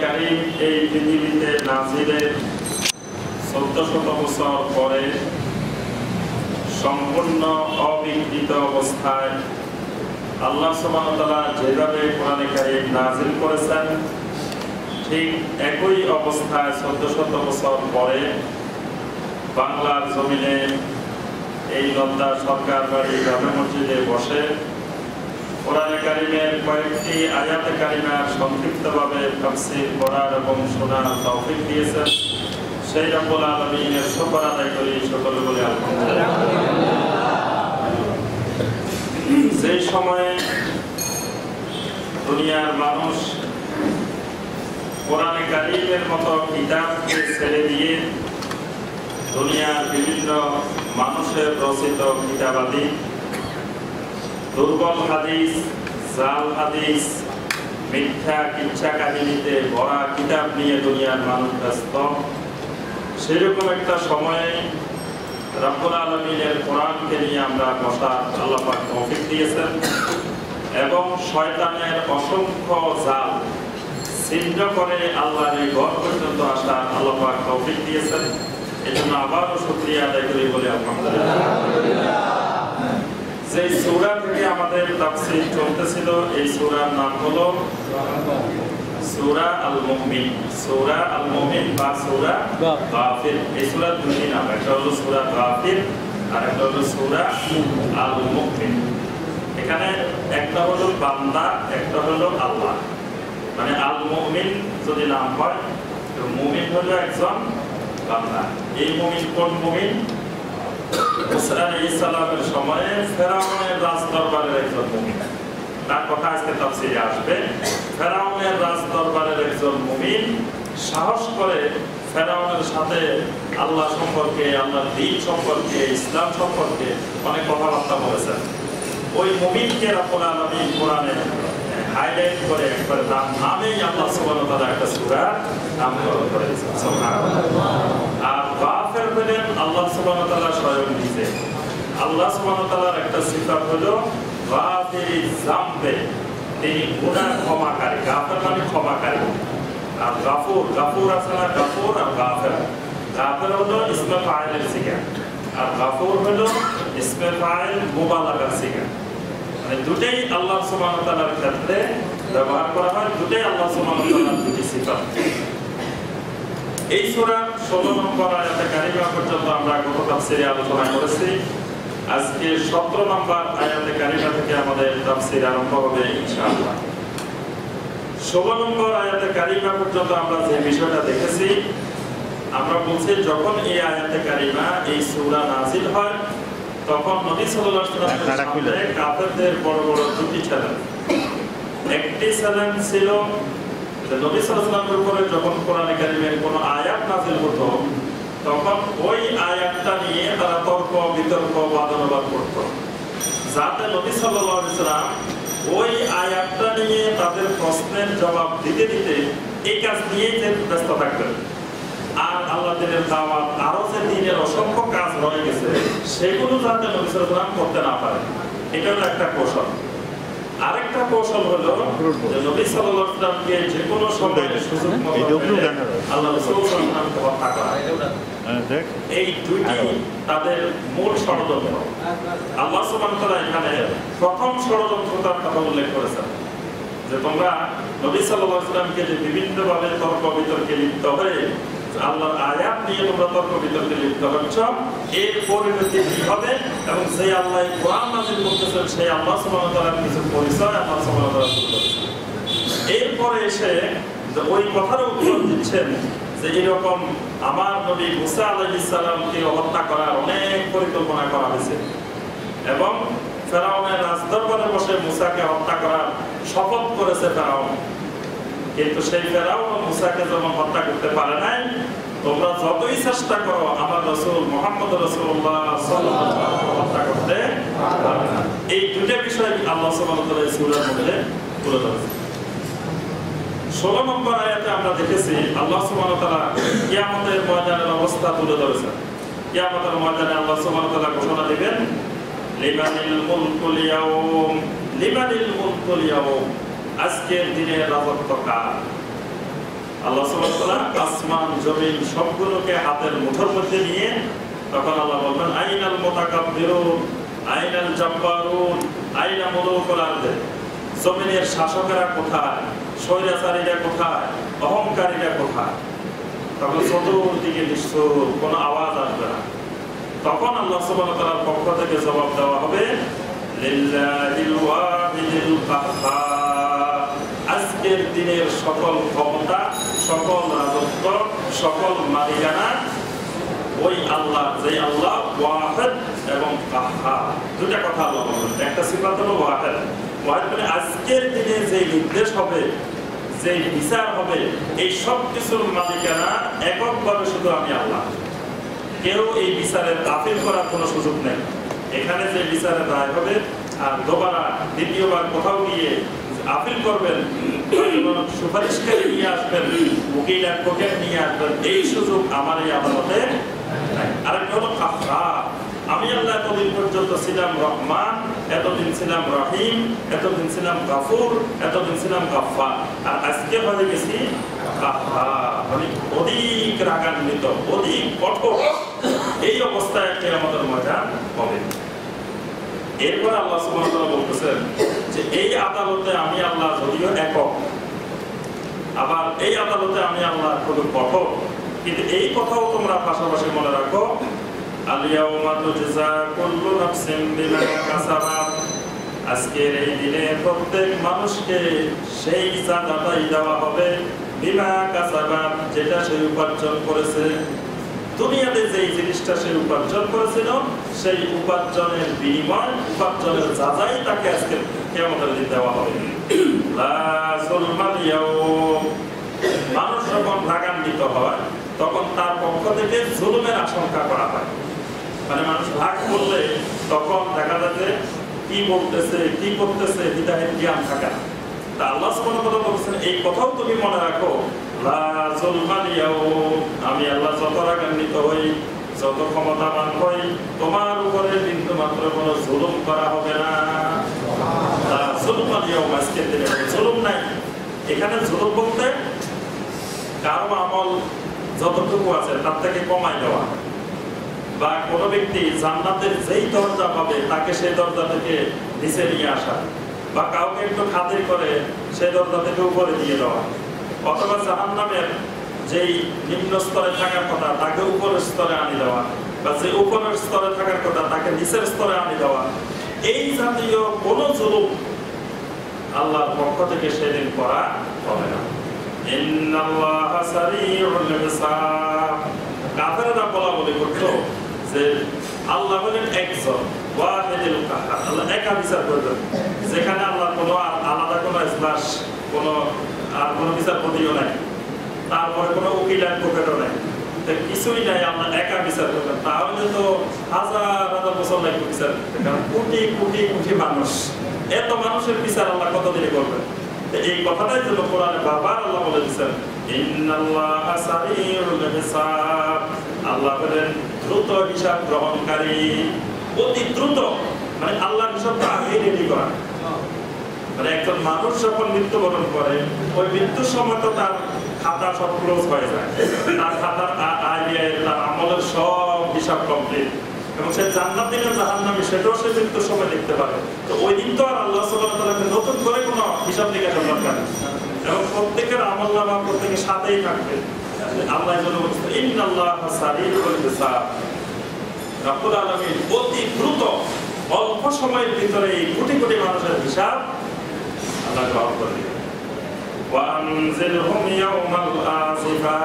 কারীম এই পৃথিবীতে নাযিলের 1400 বছর পরে সম্পূর্ণ অবিকৃত অবস্থায় আল্লাহ সুবহানাহু ওয়া তাআলা যেভাবে কোরআনে কারীম নাযিল করেছেন, ঠিক একই অবস্থায় 1400 বছর পরে বাংলার জমিনে এই লদ্দা সরকার বাড়ি জামে মসজিদে বসে কোরআনে কারীমের কয়েকটি আয়াতে কারিমার সংক্ষিপ্তভাবে তাফসীর করার এবং শোনার তৌফিক দিয়েছেন। সেই রব্বুল আলামিনের শুকর আদায় করি, সকলে বলি আলহামদুলিল্লাহ। যে সময়ে দুনিয়ার মানুষ কোরআনে কারীমের মতো কিতাবকে ছেড়ে দিয়ে দুনিয়ার বিভিন্ন মানুষের রচিত কিতাবাদি, দুর্বল হাদিস, জাল হাদিস, মিথ্যা কিচ্ছা কাহিনীতে ভরা কিতাব নিয়ে দুনিয়ার মানুষ ব্যস্ত, সেরকম একটা সময়ে রব্বুল আলামিনের কোরআনকে নিয়ে আমরা বসার আল্লাহ পাক তৌফিক দিয়েছেন এবং শয়তানের অসংখ্য জাল ছিন্ন করে আল্লাহর এই ঘর পর্যন্ত আসার আল্লাহ পাক তৌফিক দিয়েছেন। এই জন্য আবারও শুকরিয়া আদায় করি, বলি আলহামদুলিল্লাহ। যে সূরা থেকে আমাদের তাফসীর চলতেছিল, এই সূরার নাম হলো সূরা আল মুমিন। সূরা আল মুমিন বা সূরা গাফির। এই সূরার দুটি নাম, একটা হলো সূরা গাফির আর একটা হলো সূরা আল মুমিন। এখানে একটা হলো বান্দা, একটা হলো আল্লাহ। মানে আল মুমিন যদি নাম হয় তো মুমিন হলো একজন বান্দা। এই মুমিন কোন মুমিন? মুসা আলাইহিস সালামের সময়ে ফেরাউনের রাজদরবারের একজন মুমিন। তার কথা আজকে তাফসীরে আসবে। ফেরাউনের রাজদরবারের একজন মুমিন সাহস করে ফেরাউনের সাথে আল্লাহ সম্পর্কে, আল্লাহর দ্বীন সম্পর্কে, ইসলাম সম্পর্কে অনেক কথাবার্তা বলেছেন। ওই মুমিনকে রব্বুল আলামিন কোরআনে হাইলাইট করে একবারে তার নামেই আল্লাহ সুবহানাহু ওয়া তাআলা একটা সূরা নামকরণ করেছেন। সুবহানাল্লাহ। আর গাফির হলেন আল্লাহ সুবহানাহু ওয়া তাআলা স্বয়ং নিজে। আল্লাহ সুবহানাহু ওয়া তাআলার একটা সিফাত হলো গাফিরিজ যামবে, তিনি গুনাহ ক্ষমাকারী। গাফির মানে ক্ষমাকারী। আর গাফুর, গাফুর আছে না, গাফুর আর গাফির। গাফির হলো ইসমে ফাইলের সিগা আর গাফুর হলো ইসমে ফাইল মুবালাগার সিগা। মানে দুটেই আল্লাহ সুবহানাহু ওয়া তাআলার ক্ষেত্রে ব্যবহার করা হয়, দুটেই আল্লাহ সুবহানাহু ওয়া তাআলার দুটি সিফাত। এই সূরা 16 নম্বর আয়াতে কারিমা পর্যন্ত আমরা গত তাফসীরে আলোচনা করেছি। আজকে 17 নম্বর আয়াতে কারিমা থেকে আমাদের তাফসীর আরম্ভ হবে ইনশাআল্লাহ। 16 নম্বর আয়াতে কারিমা পর্যন্ত আমরা যে বিষয়টা দেখেছি, আমরা বলছি যখন এই আয়াতে কারিমা, এই সূরা নাযিল হয়, তখন নবী সাল্লাল্লাহু আলাইহি ওয়াসাল্লামের সামনে কাফেরদের বড় বড় দুটি চ্যালেঞ্জ। একটি চ্যালেঞ্জ ছিল যে নবী সাল্লাল্লাহু আলাইহি ওয়াসাল্লামের উপরে যখন কোরআনে কারীমের কোনো আয়াত নাযিল হতো, তখন ওই আয়াতটা নিয়ে তারা তর্ক বিতর্ক বাদানুবাদ করত, যাতে নবী সাল্লাল্লাহু আলাইহি ওয়াসাল্লাম ওই আয়াতটা নিয়ে তাদের প্রশ্নের জবাব দিতে দিতে এই কাজ নিয়েই ব্যস্ত থাকতেন। আর আল্লাহ দিনের দাওয়াত, আরো যে দিনের অসংখ্য কাজ রয়ে গেছে, সেগুলো যাতে নবী সাল্লাল্লাহু আলাইহি ওয়াসাল্লাম করতে না পারে, এটা হলো একটা কৌশল। আরেকটা কৌশল হলো যে নবী সাল্লাল্লাহু আলাইহি ওয়াসাল্লামকে যে কোনো সময় সুযোগ মতো আল্লাহ রাসূল সাল্লাল্লাহু আলাইহি ওয়াসাল্লামকে হত্যা করা। এই দুইটি তাদের মূল ষড়যন্ত্র। আল্লাহ সুবহানাহু ওয়া তাআলা এখানে প্রথম ষড়যন্ত্রটার কথা উল্লেখ করেছেন যে তোমরা নবী সাল্লাল্লাহু আলাইহি ওয়াসাল্লামকে যে বিভিন্নভাবে তর্ক বিতর্কে লিপ্ত হয়ে আল্লাহর আয়াত নিয়ে তোমরা তর্ক বিতর্কে লিপ্ত হচ্ছ, এর পরিণতি কি হবে এবং সেই আল্লাহ কোরআন নাযিল করতেছেন সেই আল্লাহ সুবহানাহু ওয়া তাআলার কিছু পরিচয় আল্লাহ সুবহানাহু ওয়া তাআলা তুলে ধরেছেন। এরপরে এসে ওই কথার উত্তর দিচ্ছেন যে এরকম আমার নবী মুসা আলাইহিস সালামকে হত্যা করার অনেক পরিকল্পনা করা হয়েছে এবং ফেরাউনের রাজদরবারে বসে মুসাকে হত্যা করার শপথ করেছে ফেরাউন। কিন্তু সেই ফেরাউন মুসাকে যখন হত্যা করতে পারে নাই, তোমরা যতই চেষ্টা করো আমার রাসূল মুহাম্মদ রাসূলুল্লাহ সাল্লাল্লাহু আলাইহি ওয়াসাল্লাম হত্যা করতে পারবে না। এই দুটো বিষয় আল্লাহ সুবহানাহু ওয়া তাআলা এই সূরার মধ্যে তুলে ধরেছেন। 16 নম্বর আয়াতে আমরা দেখেছি আল্লাহ সুবহানাহু ওয়া তাআলা কিয়ামতের ময়দানের অবস্থা তুলে ধরেছেন। কিয়ামতের ময়দানে আল্লাহ সুবহানাহু ওয়া তাআলা ঘোষণা দিবেন, লিমানিল মুলকুল ইয়াউম, লিমানিল মুলকুল ইয়াউম, আজকের দিনে রাজত্ব কার? আল্লাহ সুবহানাহু ওয়া তাআলা আসমান জমিন সবগুলোকে হাতের মুঠোর মধ্যে নিয়ে তখন আল্লাহ বলবেন আইনাল মুতাকাব্বিরুন আইনাল জাব্বারুন আইনা মুলুকুল আরদ। জমিনের শাসকেরা কোথায়, স্বৈরাচারীরা কোথায়, অহংকারীরা কোথায়? তখন চতুর্দিকে নিশ্চুপ, কোনো আওয়াজ আসবে না। তখন আল্লাহ সুবহানাহু ওয়া তাআলার পক্ষ থেকে জবাব দেওয়া হবে লিল্লাহিল ওয়াহিদিল কাহ্হার। আজকের দিনের সকল ক্ষমতা, সকল রাজত্ব, সকল মালিকানা ওই আল্লাহ, যে আল্লাহ ওয়াহিদ এবং কাহ্হার। দুটা কথা আল্লাহ বলেন, একটা সিফাত হলো ওয়াহিদ। ওয়াহিদ মানে আজকের দিনে যে নির্দেশ হবে, যে বিচার হবে, এই সব কিছুর মালিকানা এককভাবে শুধু আমি আল্লাহ। কেউ এই বিচারের আপিল করার কোনো সুযোগ নেই। এখানে যে বিচারের রায় হবে আর দোবারা দ্বিতীয়বার কোথাও গিয়ে আপিল করবেন, সুপারিশকারী নিয়ে আসবেন, উকিল অ্যাডভোকেট নিয়ে আসবেন, এই সুযোগ আমার এই আদালতে নাই। আরেকটা হলো কাহ্হার। আমি আল্লাহ এতদিন পর্যন্ত ছিলাম রহমান, এতদিন ছিলাম রহিম, এতদিন ছিলাম গাফুর, এতদিন ছিলাম গাফফার, আর আজকে হয়ে গেছি কাহ্হার, মানে অধিক রাগান্বিত, অধিক কঠোর। এই অবস্থায় একটা আমাদের ময়দান হবে। এরপর আল্লাহ সুবহানাহু ওয়া তাআলা বলতেছেন যে এই আদালতে আমি আল্লাহ যদিও একক, আবার এই আদালতে আমি আল্লাহ খুব কঠোর, কিন্তু এই কথাও তোমরা পাশাপাশি মনে রাখো আল-ইয়াওমা তুজজা কুল্লু নাফসিন বিমা কাসাবাত। আজকের এই দিনে প্রত্যেক মানুষকে সেই জাযাটাই দেওয়া হবে বিমা কাসাবাত, যেটা সে উপার্জন করেছে। দুনিয়াতে যেই জিনিসটা সে উপার্জন করেছিল সেই উপার্জনের বিনিময়, উপার্জনের যাচাই তাকে আজকে কিয়ামতের দিন দেওয়া হবে। লা যুলমাল ইয়াওম। মানুষ যখন রাগান্বিত হয় তখন তার পক্ষ থেকে জুলুমের আশঙ্কা করা হয়। মানে মানুষ ভাগ করলে তখন দেখা যাচ্ছে কি বলতেছে, কি করতেছে, হিতাহিত জ্ঞান থাকে না। তা আল্লাহ সুবহানাহু ওয়া তাআলা বলেছেন এই কথাও তুমি মনে রাখো, লা যুলমাল ইয়াওম। আমি আল্লাহ যত রাগান্বিত হই, যত ক্ষমতাবান হই, তোমার উপরে বিন্দু মাত্র কোনো জুলুম করা হবে না। লা যুলমাল ইয়াওম, আজকের দিনে জুলুম নাই। এখানে জুলুম বলতে কারো আমল যতটুকু আছে তার থেকে কমাই দেওয়া, বা কোনো ব্যক্তি জান্নাতের যেই দরজা পাবে তাকে সেই দরজা থেকে নিচে নিয়ে আসা, বা কাউকে একটু খাতির করে সেই দরজা থেকে উপরে দিয়ে দেওয়া, অথবা জাহান্নামের যেই নিম্ন স্তরে থাকার কথা তাকে উপরের স্তরে আনি দেওয়া, বা যে উপরের স্তরে থাকার কথা তাকে নিচের স্তরে আনি দেওয়া। এই জাতীয় কোনো জুলুম আল্লাহর পক্ষ থেকে সেদিন করা হবে না। ইন্নাল্লাহা সারিউল হিসাব। কাফেররা বলাবলি করতো যে আল্লাহ হলেন একজন, ওয়াহিদুল কাহ্হার, আল্লাহ একা বিচার করবেন, যেখানে আল্লাহর কোনো আলাদা কোনো ইজলাস, কোনো আর কোনো বিচারপতিও নাই, তারপরে কোনো উকিল অ্যাডভোকেটও নাই, কিছুই নাই, আমরা একা বিচার করবেন। তাহলে তো হাজার হাজার বছর লাগবে বিচার করতে, কারণ কোটি কোটি কোটি মানুষ, এত মানুষের বিচার আল্লাহ কতদিনে করবেন? এই কথাটাই জন্য কোরআনে বারবার আল্লাহ বলে দিচ্ছেন ইন্নাল্লাহা সারিউল হিসাব। আল্লাহ বলেন দ্রুত হিসাব গ্রহণকারী, অতি দ্রুত, মানে আল্লাহর হিসাবটা আগেই রেডি করা। মানে একজন মানুষ যখন মৃত্যুবরণ করে ওই মৃত্যুর সময় তো তার খাতা সব ক্লোজ হয়ে যায়, তার খাতার আইডিয়া, তার আমলের সব হিসাব কমপ্লিট, এবং সে জান্নাতি না জাহান্নামী সেটাও সে মৃত্যুর সময় দেখতে পারে। তো ওই দিন তো আর আল্লাহ সুবহানাহু ওয়া তাআলা নতুন করে কোনো হিসাব নিকাশের দরকার নেই, এবং প্রত্যেকের আমলনামা প্রত্যেকের সাথেই থাকবে। আল্লাহ যেন বলছেন ইন্নাল্লাহা সারিউল হিসাব। রব্বুল আলামিন অতি দ্রুত অল্প সময়ের ভিতরে এই কোটি কোটি মানুষের হিসাব আল্লাহ গ্রহণ করে দিবেন। ওয়া আনজিলহুম ইয়াওমাল আসিফা।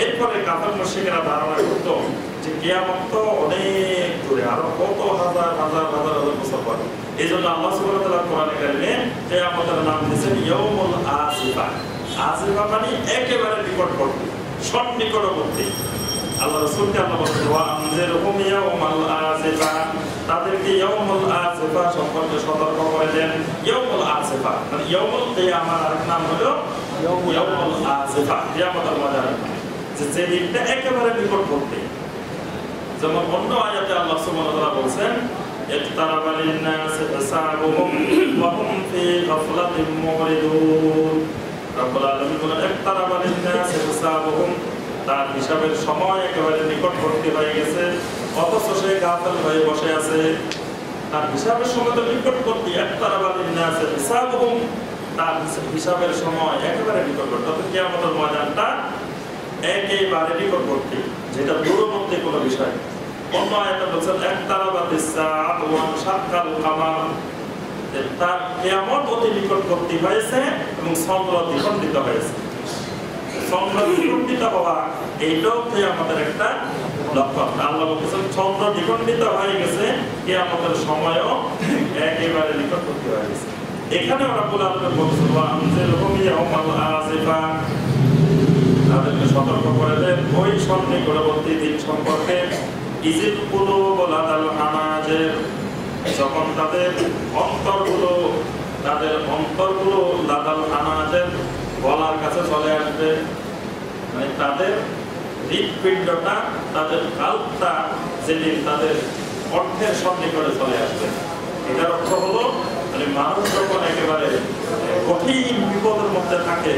এরপরে কাফের মুশরিকরা ধারণা করতো যে কিয়ামত তো অনেক দূরে, আরো কত হাজার হাজার হাজার হাজার বছর পরে। এই জন্য আল্লাহ সুবহানাহু ওয়া তাআলা কোরআনে কারিমে কিয়ামতের নাম দিয়েছেন ইয়াউমুল আসিফা। আসিফা মানে একেবারে নিকটবর্তী, সন্নিকটবর্তী। আল্লাহ রাসূলকে আল্লাহ বলেন ওয়া আনজিরহুম ইয়াউমাল আসিফা, তাদেরকে ইয়াউমুল আসিফা সম্পর্কে সতর্ক করে দেন। ইয়াউমুল আসিফা মানে ইয়াউমুল কিয়ামার আরেক নাম হলো ইয়াউমুল আসিফা, কিয়ামতের ময়দান, যে দিনটা একেবারে নিকটবর্তী। যেমন অন্য আয়াতে আল্লাহ সুবহানাহু ওয়া তাআলা বলেন ইকতারাবা লিন-নাসি হিসাবুহুম ওয়া হুম ফি গাফলাতিন মুরিদুন। রব্বুল আলামিন বলেন ইকতারাবা লিন-নাসি হিসাবুহুম, তার হিসাবের সময় একেবারে নিকটবর্তী হয়ে গেছে, অথচ সে গাফেল হয়ে বসে আছে। তার হিসাবের সময় তো নিকটবর্তী, ইকতারাবা লিন-নাসি হিসাবুহুম, তার হিসাবের সময় একেবারে নিকটবর্তী। অর্থাৎ কিয়ামতের ময়দানটা একেবারে নিকটবর্তী, যেটা দূরবর্তী কোনো বিষয়। অন্য আয়াতে বলছেন ইকতারাবাতিস সাআতু ওয়া শাক্কাল কামার, তার কিয়ামত অতি নিকটবর্তী হয়েছে এবং চন্দ্র দ্বিখণ্ডিত হয়েছে। চন্দ্র দ্বিখণ্ডিত হওয়া এইটাও কিয়ামতের একটা লক্ষণ। আল্লাহ বলছেন চন্দ্র দ্বিখণ্ডিত হয়ে গেছে, কিয়ামতের সময়ও একেবারে নিকটবর্তী হয়ে গেছে। এখানে রাব্বুল আলামিন বলছেন ওয়া আনজিরহুম ইয়াওমাল আযিফা, তাদেরকে সতর্ক করে দেন ওই সন্নিকটবর্তী দিন সম্পর্কে। ইজিল কুলুব লাদাল হানাজির, যখন তাদের অন্তরগুলো লাদাল হানাজির, গলার কাছে চলে আসবে, মানে তাদের হৃৎপিণ্ডটা, তাদের কাল্পটা যেদিন তাদের অর্থের সন্নিকটে চলে আসবে। এটার অর্থ হলো মানে মানুষ যখন একেবারে কঠিন বিপদের মধ্যে থাকে,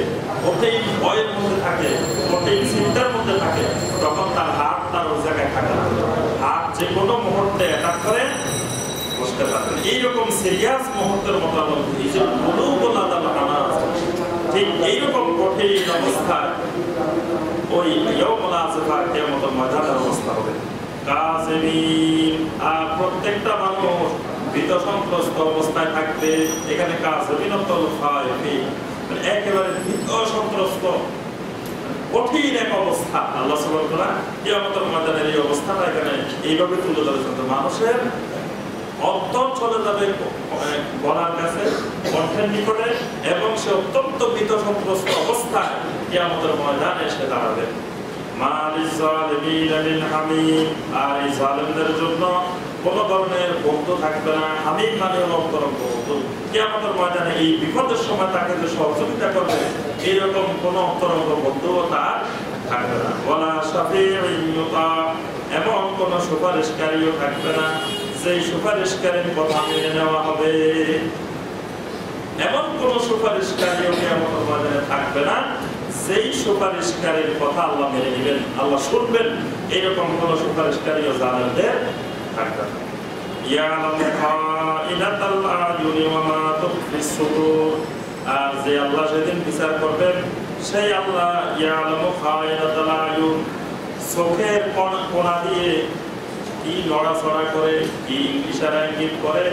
কঠিন ভয়ের মধ্যে থাকে, কঠিন চিন্তার মধ্যে থাকে, তখন তার হাত তার ওই জায়গায় থাকে না। হাত যে কোনো মুহূর্তে অ্যাটাক করে বসতে পারবেন। এইরকম সিরিয়াস মুহূর্তের মতো ঠিক এইরকম কঠিন অবস্থায় ওই ইয়াউমুল আযিফা কিয়ামতের ময়দানের অবস্থা হবে। কাযিমিন, আর প্রত্যেকটা মানুষ ভীত সন্ত্রস্ত অবস্থায় থাকবে। এখানে কাযিমিনাতুল খায়ফিন, মানে একেবারে ভীত সন্ত্রস্ত কঠিন এক অবস্থা। আল্লাহ সুবহানাহু ওয়া তাআলা কিয়ামতের ময়দানের এই অবস্থাটা এখানে এইভাবে তুলে ধরেছেন। মানুষের অন্তর চলে যাবে গলার কাছে, কণ্ঠের নিকটে, এবং সে অত্যন্ত ভীত সন্ত্রস্ত অবস্থায় কিয়ামতের ময়দানে এসে দাঁড়াবে। মালিজ জালিমিন মিন হামিম, আর এই জালেমদের জন্য কোন ধরনের বন্ধু থাকবে না। হামিম মানে হলো অন্তরঙ্গ বন্ধু। কিয়ামতের ময়দানে এই বিপদের সময় তাকে যে সহযোগিতা করবে, এইরকম কোন অন্তরঙ্গ বন্ধুও তার থাকবে না। ওয়ালা শাফিউন ইউতা, এমন কোন সুপারিশকারীও থাকবে না যেই সুপারিশকারীর কথা মেনে নেওয়া হবে। এমন কোন সুপারিশকারীও কিয়ামতের ময়দানে থাকবে না যেই সুপারিশকারীর কথা আল্লাহ মেনে নেবেন, আল্লাহ শুনবেন, এইরকম কোন সুপারিশকারীও জালেমদের থাকবে না। ইয়ালামু খাইনাতাল আয়ুনি ওয়া মা তুখফিস সুদূর, আর যে আল্লাহ সেদিন বিচার করবেন সেই আল্লাহ ইয়ালামু খাইনাতাল আয়ুন, চোখের কোণা দিয়ে কি নড়াচড়া করে, কি ইশারা ইঙ্গিত করে,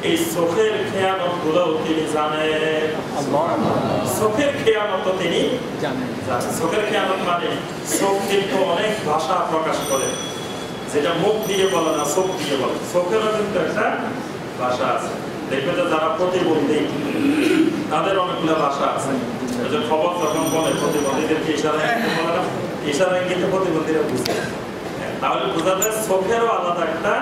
এই চোখের খেয়ানত গুলো তিনি জানেন। চোখের খেয়ানত তিনি জানেন। চোখের খেয়ানত মানে চোখ কিন্তু অনেক ভাষা প্রকাশ করে, যেটা মুখ দিয়ে বলে না, চোখ দিয়ে বলে। চোখেরও কিন্তু একটা ভাষা আছে। দেখবেন যে যারা প্রতিবন্ধী তাদের অনেকগুলো ভাষা আছে। খবর যখন বলে প্রতিবন্ধীদেরকে ইশারা ইঙ্গিত বলে না, ইশারা ইঙ্গিতে প্রতিবন্ধীরা বুঝে, তাহলে বোঝা যায় চোখেরও আলাদা একটা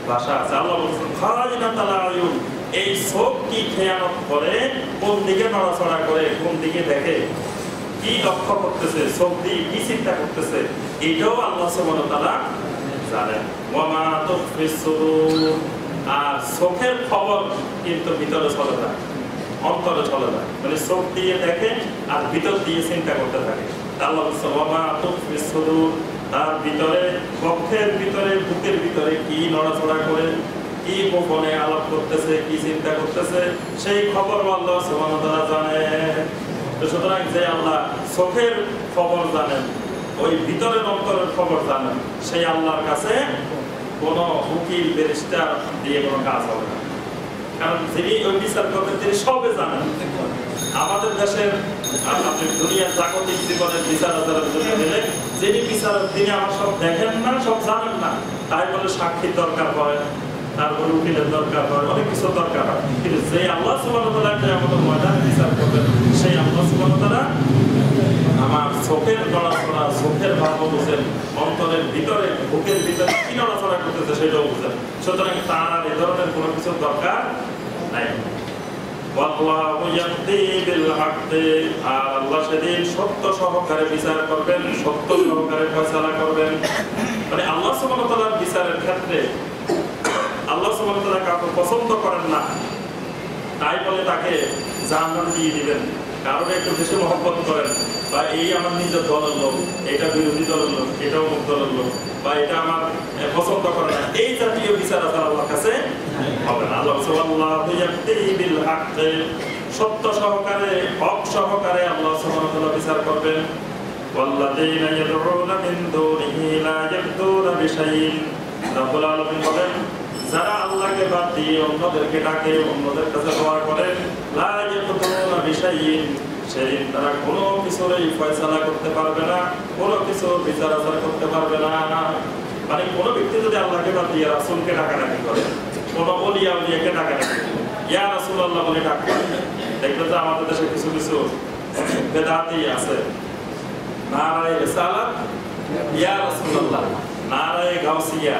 ভাষা আছে। আল্লাহ বলছেন খাইনাতাল আয়ুন, এই চোখ কি খেয়ানত করে, কোন দিকে নড়াচড়া করে, কোন দিকে দেখে, কি লক্ষ্য করতেছে, চোখ দিয়ে কি চিন্তা করতেছে, এটাও আল্লাহ সুবহানাহু ওয়া তাআলা জানেন। ওয়া মা তুখফিস সুদূর, আর চোখের খবর কিন্তু ভিতরে চলে যায়, অন্তরে চলে যায়, মানে চোখ দিয়ে দেখে আর ভিতর দিয়ে চিন্তা করতে থাকে। আল্লাহ বলছেন ওয়া মা তুখফিস সুদূর, তার ভিতরে, বক্ষের ভিতরে, বুকের ভিতরে কি নড়াচড়া করে, কি গোপনে আলাপ করতেছে, কি চিন্তা করতেছে, সেই খবর আল্লাহ সুবহানাহু ওয়া তাআলা জানেন। তো সুতরাং যে আল্লাহ চোখের খবর জানেন, ওই ভিতরের অন্তরের খবর জানেন, সেই আল্লাহর কাছে কোনো উকিল ব্যারিস্টার দিয়ে কোনো কাজ হবে না। কারণ যিনি ওই বিচার করবেন তিনি সবে জানেন। আমাদের দেশের আপনি দুনিয়ার জাগতিক জীবনের বিচার আচারের জন্য গেলে যিনি বিচারক তিনি আমার সব দেখেন না, সব জানেন না, তাই বলে সাক্ষীর দরকার হয়, তারপরে উকিলের দরকার হয়, অনেক কিছু দরকার হয়। কিন্তু যে আল্লাহ সুবহানাহু ওয়া তাআলা আমাদের ময়দানে বিচার করবেন, সেই আল্লাহ সুবহানাহু ওয়া তাআলা আমার চোখের নড়াচড়া, চোখের ভাব বুঝেন, অন্তরের ভিতরে, বুকের ভিতরে কি নড়াচড়া করতেছে সেটাও বুঝেন। সুতরাং তার এ ধরনের কোনো কিছু দরকার নাই। ওয়াল্লাহু ইয়াকদি বিল হাক্কি, আর আল্লাহ সেদিন সত্য সহকারে বিচার করবেন, সত্য সহকারে ফয়সালা করবেন। মানে আল্লাহ সুবহানাহু ওয়া তাআলার বিচারের ক্ষেত্রে আল্লাহ সুবহানাহু ওয়া তাআলা কাউকে পছন্দ করেন না, তাই বলে তাকে জাহান্নাম দিয়ে দিবেন, কারণ একটু বেশি মহব্বত করেন, বা এই আমার নিজের দলের লোক, এটা বিরোধী দলের লোক, এটা অমুক দলের লোক, বা এটা আমার পছন্দ করে না, এই জাতীয় বিচার আচার আল্লাহর কাছে হবে না। আল্লাহ সুবহানাহু ইয়াকতি বিল হক, সত্য সহকারে, হক সহকারে আল্লাহ সুবহানাহু ওয়া তাআলা বিচার করবেন। ওয়াল্লাযীনা ইয়াদউনা মিন দুনিহি লা ইয়াকতুনা বিশাইইন, রাব্বুল আলামিন বলেন যারা আল্লাহকে বাদ দিয়ে অন্যদেরকে ডাকে, অন্যদের কাছে দোয়া করে, লা ইয়াকতুনা বিশাইইন, সেদিন তারা কোনো কিছুরই ফয়সালা করতে পারবে না, কোনো কিছু বিচার আচার করতে পারবে না। মানে কোনো ব্যক্তি যদি আল্লাহকে বাদ দিয়ে রাসূলকে ডাকাডাকি করে, কোনো ওলিয়া উলিয়াকে ডাকাডাকি করে, ইয়া রাসূলুল্লাহ বলে ডাকবে, দেখবে যে আমাদের দেশে কিছু কিছু বেদাতি আছে, নারায়ে রিসালাত, ইয়া রাসূলুল্লাহ, নারায়ে গাউসিয়া,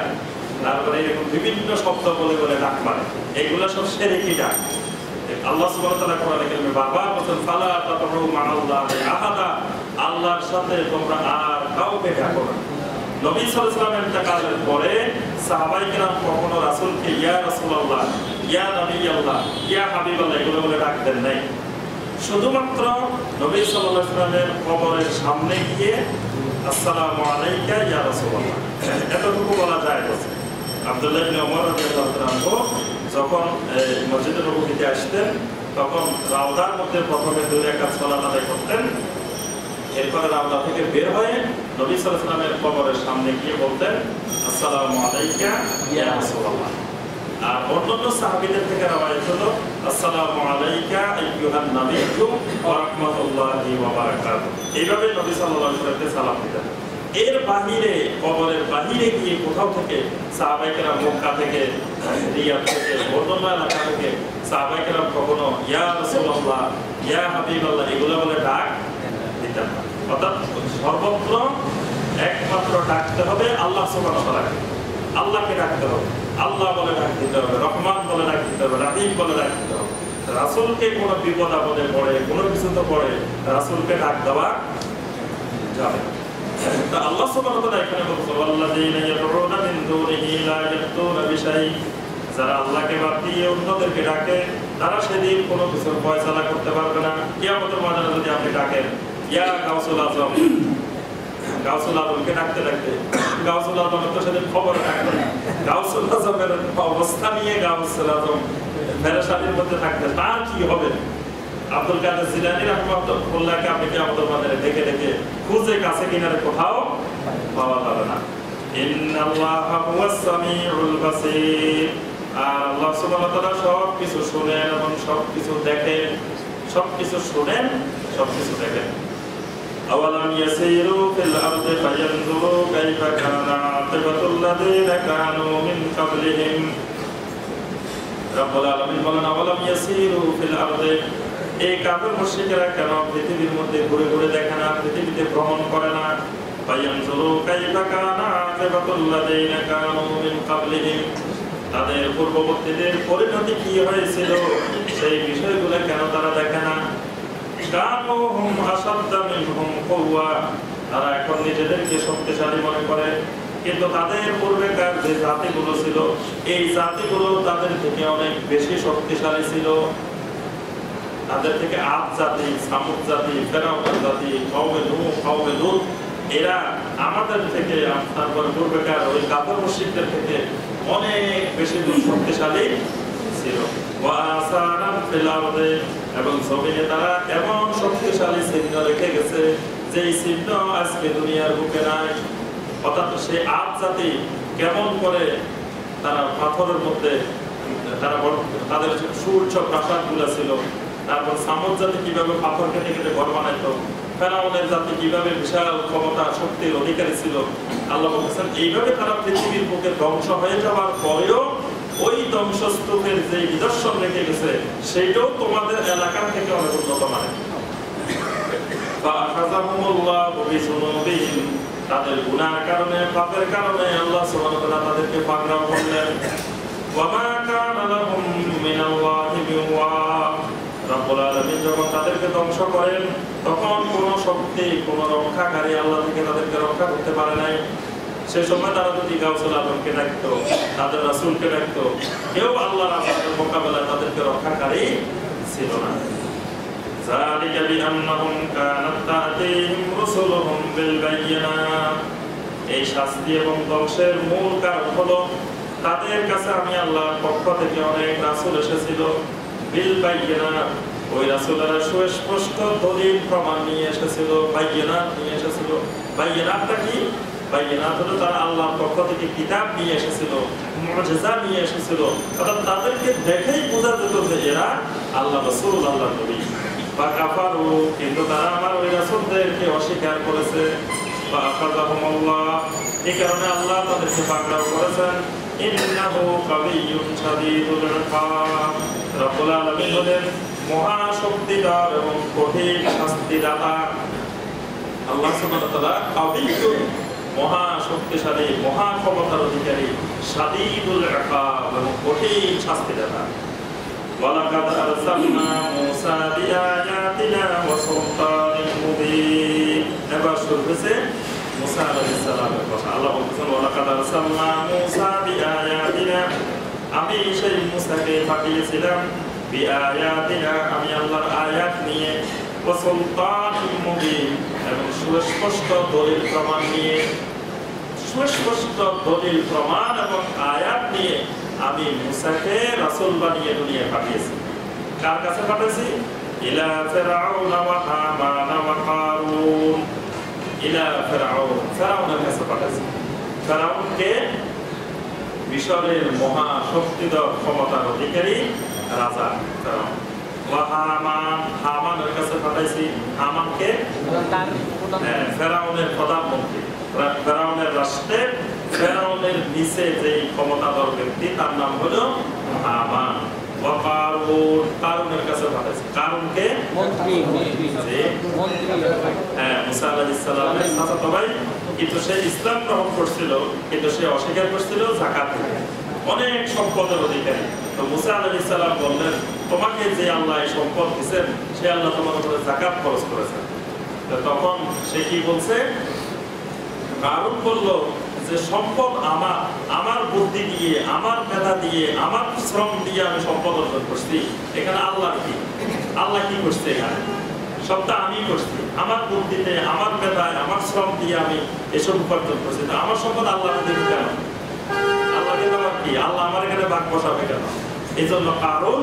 তারপরে এরকম বিভিন্ন শব্দ বলে বলে ডাক মারে, এগুলো সব শিরকি ডাক। আল্লাহ সুবহানাহু ওয়া তাআলা কোরআনে কারিমে বারবার বলেন ফালা তাদউ মা'আল্লাহি আহাদা, আল্লাহর সাথে তোমরা আর কাউকে ডাকো না। নবী সাল্লাল্লাহু আলাইহি ওয়াসাল্লামের ইন্তেকালের পরে সাহাবায়ে কেরাম কখনো রাসূলকে ইয়া রাসূলুল্লাহ, ইয়া নবিয়াল্লাহ, ইয়া হাবিবাল্লাহ এগুলো বলে ডাকতেন নাই। শুধুমাত্র নবী সাল্লাল্লাহু আলাইহি ওয়াসাল্লামের কবরের সামনে গিয়ে আসসালামু আলাইকা ইয়া রাসূলুল্লাহ এতটুকু বলা যায়। আব্দুল্লাহ ইবনে ওমর রাদিয়াল্লাহু তাআলা যখন মসজিদে নববীতে আসতেন, তখন রাউদার মধ্যে প্রথমে 2 রাকাত সালাত আদায় করতেন, এরপরে রাউদা থেকে বের হয়ে নবী সাল্লাল্লাহু আলাইহি ওয়াসাল্লামের কবরের সামনে গিয়ে বলতেন আসসালামু আলাইকা ইয়া রাসূলুল্লাহ। আর অন্যান্য সাহাবীদের থেকে রওয়ায়াত হলো আসসালামু আলাইকা আইয়ুহান নাবিয়্যু ওয়া রাহমাতুল্লাহি ওয়া বারাকাতুহু, এইভাবে নবী সাল্লাল্লাহু আলাইহি ওয়াসাল্লামকে সালাম দিতেন। এর বাহিরে, কবরের বাহিরে গিয়ে কোথাও থেকে সাহাবায়ে কেরাম মক্কা থেকে, রিয়াদ থেকে, অন্যান্য এলাকা থেকে সাহাবায়ে কেরাম কখনো ইয়া রাসূলুল্লাহ, ইয়া হাবিবাল্লাহ এগুলো বলে ডাক দিতেন না। অর্থাৎ সর্বত্র একমাত্র ডাকতে হবে আল্লাহ সুবহানাহু ওয়া তাআলাকে, আল্লাহকে ডাকতে হবে, আল্লাহ বলে ডাক দিতে হবে, রহমান বলে ডাক দিতে হবে, রাহিম বলে ডাক দিতে হবে। রাসূলকে কোনো বিপদ আপদে পড়ে, কোনো কিছুতে পড়ে রাসূলকে ডাক দেওয়া যাবে না। আল্লাহ সুবহানাহু ওয়া তাআলা এখানে বলছেন ওয়াল্লাযীনা ইয়াদউনা মিন দুনিহি লা ইয়াতুনা বিশাইইন, যারা আল্লাহকে বাদ দিয়ে অন্যদেরকে ডাকে তারা সেদিন কোনো কিছুর ফয়সালা করতে পারবে না। কিয়ামতের ময়দানে যদি আপনি ডাকেন ইয়া গাউসুল আজম, গাউসুল আজমকে ডাকতে ডাকতে গাউসুল আজমের তো সেদিন খবর থাকবে না, গাউসুল আজমের অবস্থা নিয়ে গাউসুল আজম পেরেশানির মধ্যে থাকবে, তার কি হবে? আব্দুল কাদের জিলানী রাহমাতুল্লাহকে আপনি কিয়ামতের ময়দানে ডেকে ডেকে খুঁজে কাছে কিনারে কোথাও পাওয়া যাবে না। ইন্নাল্লাহা হুয়াস সামিউল বাসীর, আর আল্লাহ সুবহানাহু ওয়া তাআলা সব কিছু শুনেন এবং সব কিছু দেখেন, সব কিছু শুনেন, সব কিছু দেখেন। আওয়ালাম ইয়াসিরু ফিল আরদি ফায়ানজুরু কাইফা কানা আকিবাতুল লাযিনা কানু মিন ক্বাবলিহিম, রাব্বুল আলামিন বলেন আওয়ালাম ইয়াসিরু ফিল আরদি, এই কাফের মুশরিকরা কেন পৃথিবীর মধ্যে ঘুরে ঘুরে দেখে না, পৃথিবীতে ভ্রমণ করে না? ফায়ানজুরু কাইফা কানা আকিবাতুল লাযিনা কানু মিন ক্বাবলিহিম, তাদের পূর্ববর্তীদের পরিণতি কি হয়েছিল সেই বিষয়গুলো কেন তারা দেখে না? কানুহুম আসাদ্দা মিনহুম কুওয়া, তারা এখন নিজেদেরকে শক্তিশালী মনে করে, কিন্তু তাদের পূর্বেকার যে জাতিগুলো ছিল এই জাতিগুলো তাদের থেকে অনেক বেশি শক্তিশালী ছিল। তাদের থেকে আদ জাতি, সামুদ জাতি, ফেরাউন জাতি, কওমে নূহ, কওমে লূত, এরা আমাদের থেকে, তারপরে পূর্বেকার ওই কাফের মুশরিকদের থেকে অনেক বেশি শক্তিশালী ছিল। ওয়াসারান ফিল আরদি, এবং জমিনে তারা এমন শক্তিশালী চিহ্ন রেখে গেছে যেই চিহ্ন আজকে দুনিয়ার বুকে নাই। অর্থাৎ সেই আদ জাতি কেমন করে তারা পাথরের মধ্যে, তারা তাদের সুউচ্চ প্রাসাদগুলো ছিল, তারপর সামুদ জাতি কিভাবে পাথর কেটে কেটে ঘর বানাইতো, ফেরাউনের জাতি কিভাবে বিশাল ক্ষমতা শক্তির অধিকারী ছিল। আল্লাহ বলেছেন এইভাবে তারা পৃথিবীর বুকে ধ্বংস হয়ে যাওয়ার পরেও ওই ধ্বংসস্তূপের যে নিদর্শন রেখে গেছে সেইটাও তোমাদের এলাকার থেকে অনেক উন্নত মানের। তাদের গুনার কারণে, পাপের কারণে আল্লাহ সুবহানাহু ওয়া তাআলা তাদেরকে পাকড়াও করলেন। ওয়া মা কানা লাহুম মিনাল্লাহি মিন ওয়াক, রব্বুল আলামিন যখন তাদেরকে ধ্বংস করেন তখন কোনো শক্তি, কোনো রক্ষাকারী আল্লাহ থেকে তাদেরকে রক্ষা করতে পারে নাই। সেই সময় তারা যদি গাউসুল আজমকে ডাকতো, তাদের রাসূলকে ডাকতো, কেউ আল্লাহর আযাবের মোকাবেলায় তাদেরকে রক্ষাকারী ছিল না। যালিকা বিআন্নাহুম কানাত তা'তিহিম রাসূলুহুম বিল বায়িনাত। এই শাস্তি এবং ধ্বংসের মূল কারণ হলো তাদের কাছে আমি আল্লাহর পক্ষ থেকে অনেক রাসূল এসেছিল, বিল বায়িনাত, ওই রাসূলেরা সুস্পষ্ট দলিল প্রমাণ নিয়ে এসেছিল, বায়িনাত নিয়ে এসেছিল। বায়িনাতটা কি? বায়িনাত হলো তারা আল্লাহর পক্ষ থেকে কিতাব নিয়ে এসেছিল, মুজিজা নিয়ে এসেছিল। অর্থাৎ তাদেরকে দেখেই বোঝা যেত যে এরা আল্লাহ রাসূল, আল্লাহর নবী। বা কাফারু, কিন্তু তারা আমার ওই রাসূলদেরকে অস্বীকার করেছে। বা আখাযাহুমুল্লাহ, এই কারণে আল্লাহ তাদেরকে পাকড়াও করেছেন। ইন্নাহু কাবিয়্যুন শাদীদুল ইকাব। রব্বুল আলামিন বলেন মহা শক্তিধর এবং কঠিন শাস্তিদাতা। আল্লাহ সুবহানাহু ওয়া তাআলা কাবিয়্যুন, মহা শক্তিশালী, মহা ক্ষমতার অধিকারী, শাদীদুল ইকাব এবং কঠিন শাস্তিদাতা। ওয়ালাকাদ আরসালনা মূসা বিআয়াতিনা ওয়া সুলতানিন মুবিন। এবার শুরু হয়েছে মুসা আলাইহিস সালামের কথা। আল্লাহ বলছেন ওয়ালাকাদ আরসালনা মূসা বিআয়াতিনা, আমি সেই মুসাকে পাঠিয়েছিলাম, বিআয়াতিনা, আমি আল্লাহর আয়াত নিয়ে, ওয়া সুলতানিন মুবিন, এবং সুস্পষ্ট দলিল প্রমাণ নিয়ে। সুস্পষ্ট দলিল প্রমাণ এবং আয়াত নিয়ে আমি মুসাকে রাসূল বানিয়ে দুনিয়ায় পাঠিয়েছি। কার কাছে পাঠিয়েছি? ইলা ফিরআউন ওয়া হামান ওয়া কারুন। ইলা ফিরআউন, ফিরআউনের কাছে পাঠিয়েছি। ফিরআউনকে মিশরের মহা শক্তিধর ক্ষমতার অধিকারী রাজা ফিরআউন। ওয়া হামান, হামানের কাছে পাঠাইছি। হামানকে ফিরআউনের প্রধানমন্ত্রী, ফিরআউনের রাষ্ট্রের, ফিরআউনের নিচে যে ক্ষমতাধর ব্যক্তি তার নাম হলো হামান। ওয়া কারুন, কারুনের কাছে পাঠাইছি। কারুনকে মন্ত্রী, মুসা আলাইহিস সালামের চাচাতো ভাই, কিন্তু সে ইসলাম গ্রহণ করছিল, কিন্তু সে অস্বীকার করছিল যাকাত দিতে। অনেক সম্পদের অধিকারী। তো মুসা আলাইহিস সালাম বললেন তোমাকে যে আল্লাহ এই সম্পদ দিয়েছেন সে আল্লাহ তোমার উপরে যাকাত খরচ করেছেন। তখন সে কি বলছে? কারণ বলল যে সম্পদ আমার, আমার বুদ্ধি দিয়ে, আমার মেধা দিয়ে, আমার শ্রম দিয়ে আমি সম্পদ অর্জন করছি। এখানে আল্লাহ কি? আল্লাহ কি করছে? এখানে সবটা আমি করছি, আমার বুদ্ধিতে, আমার মেধায়, আমার শ্রম দিয়ে আমি এসব উপার্জন করছি। তো আমার সম্পদ আল্লাহ দিন কেন? আল্লাহকে দেওয়ার কি? আল্লাহ আমার এখানে ভাগ বসাবে কেন? এই জন্য কারণ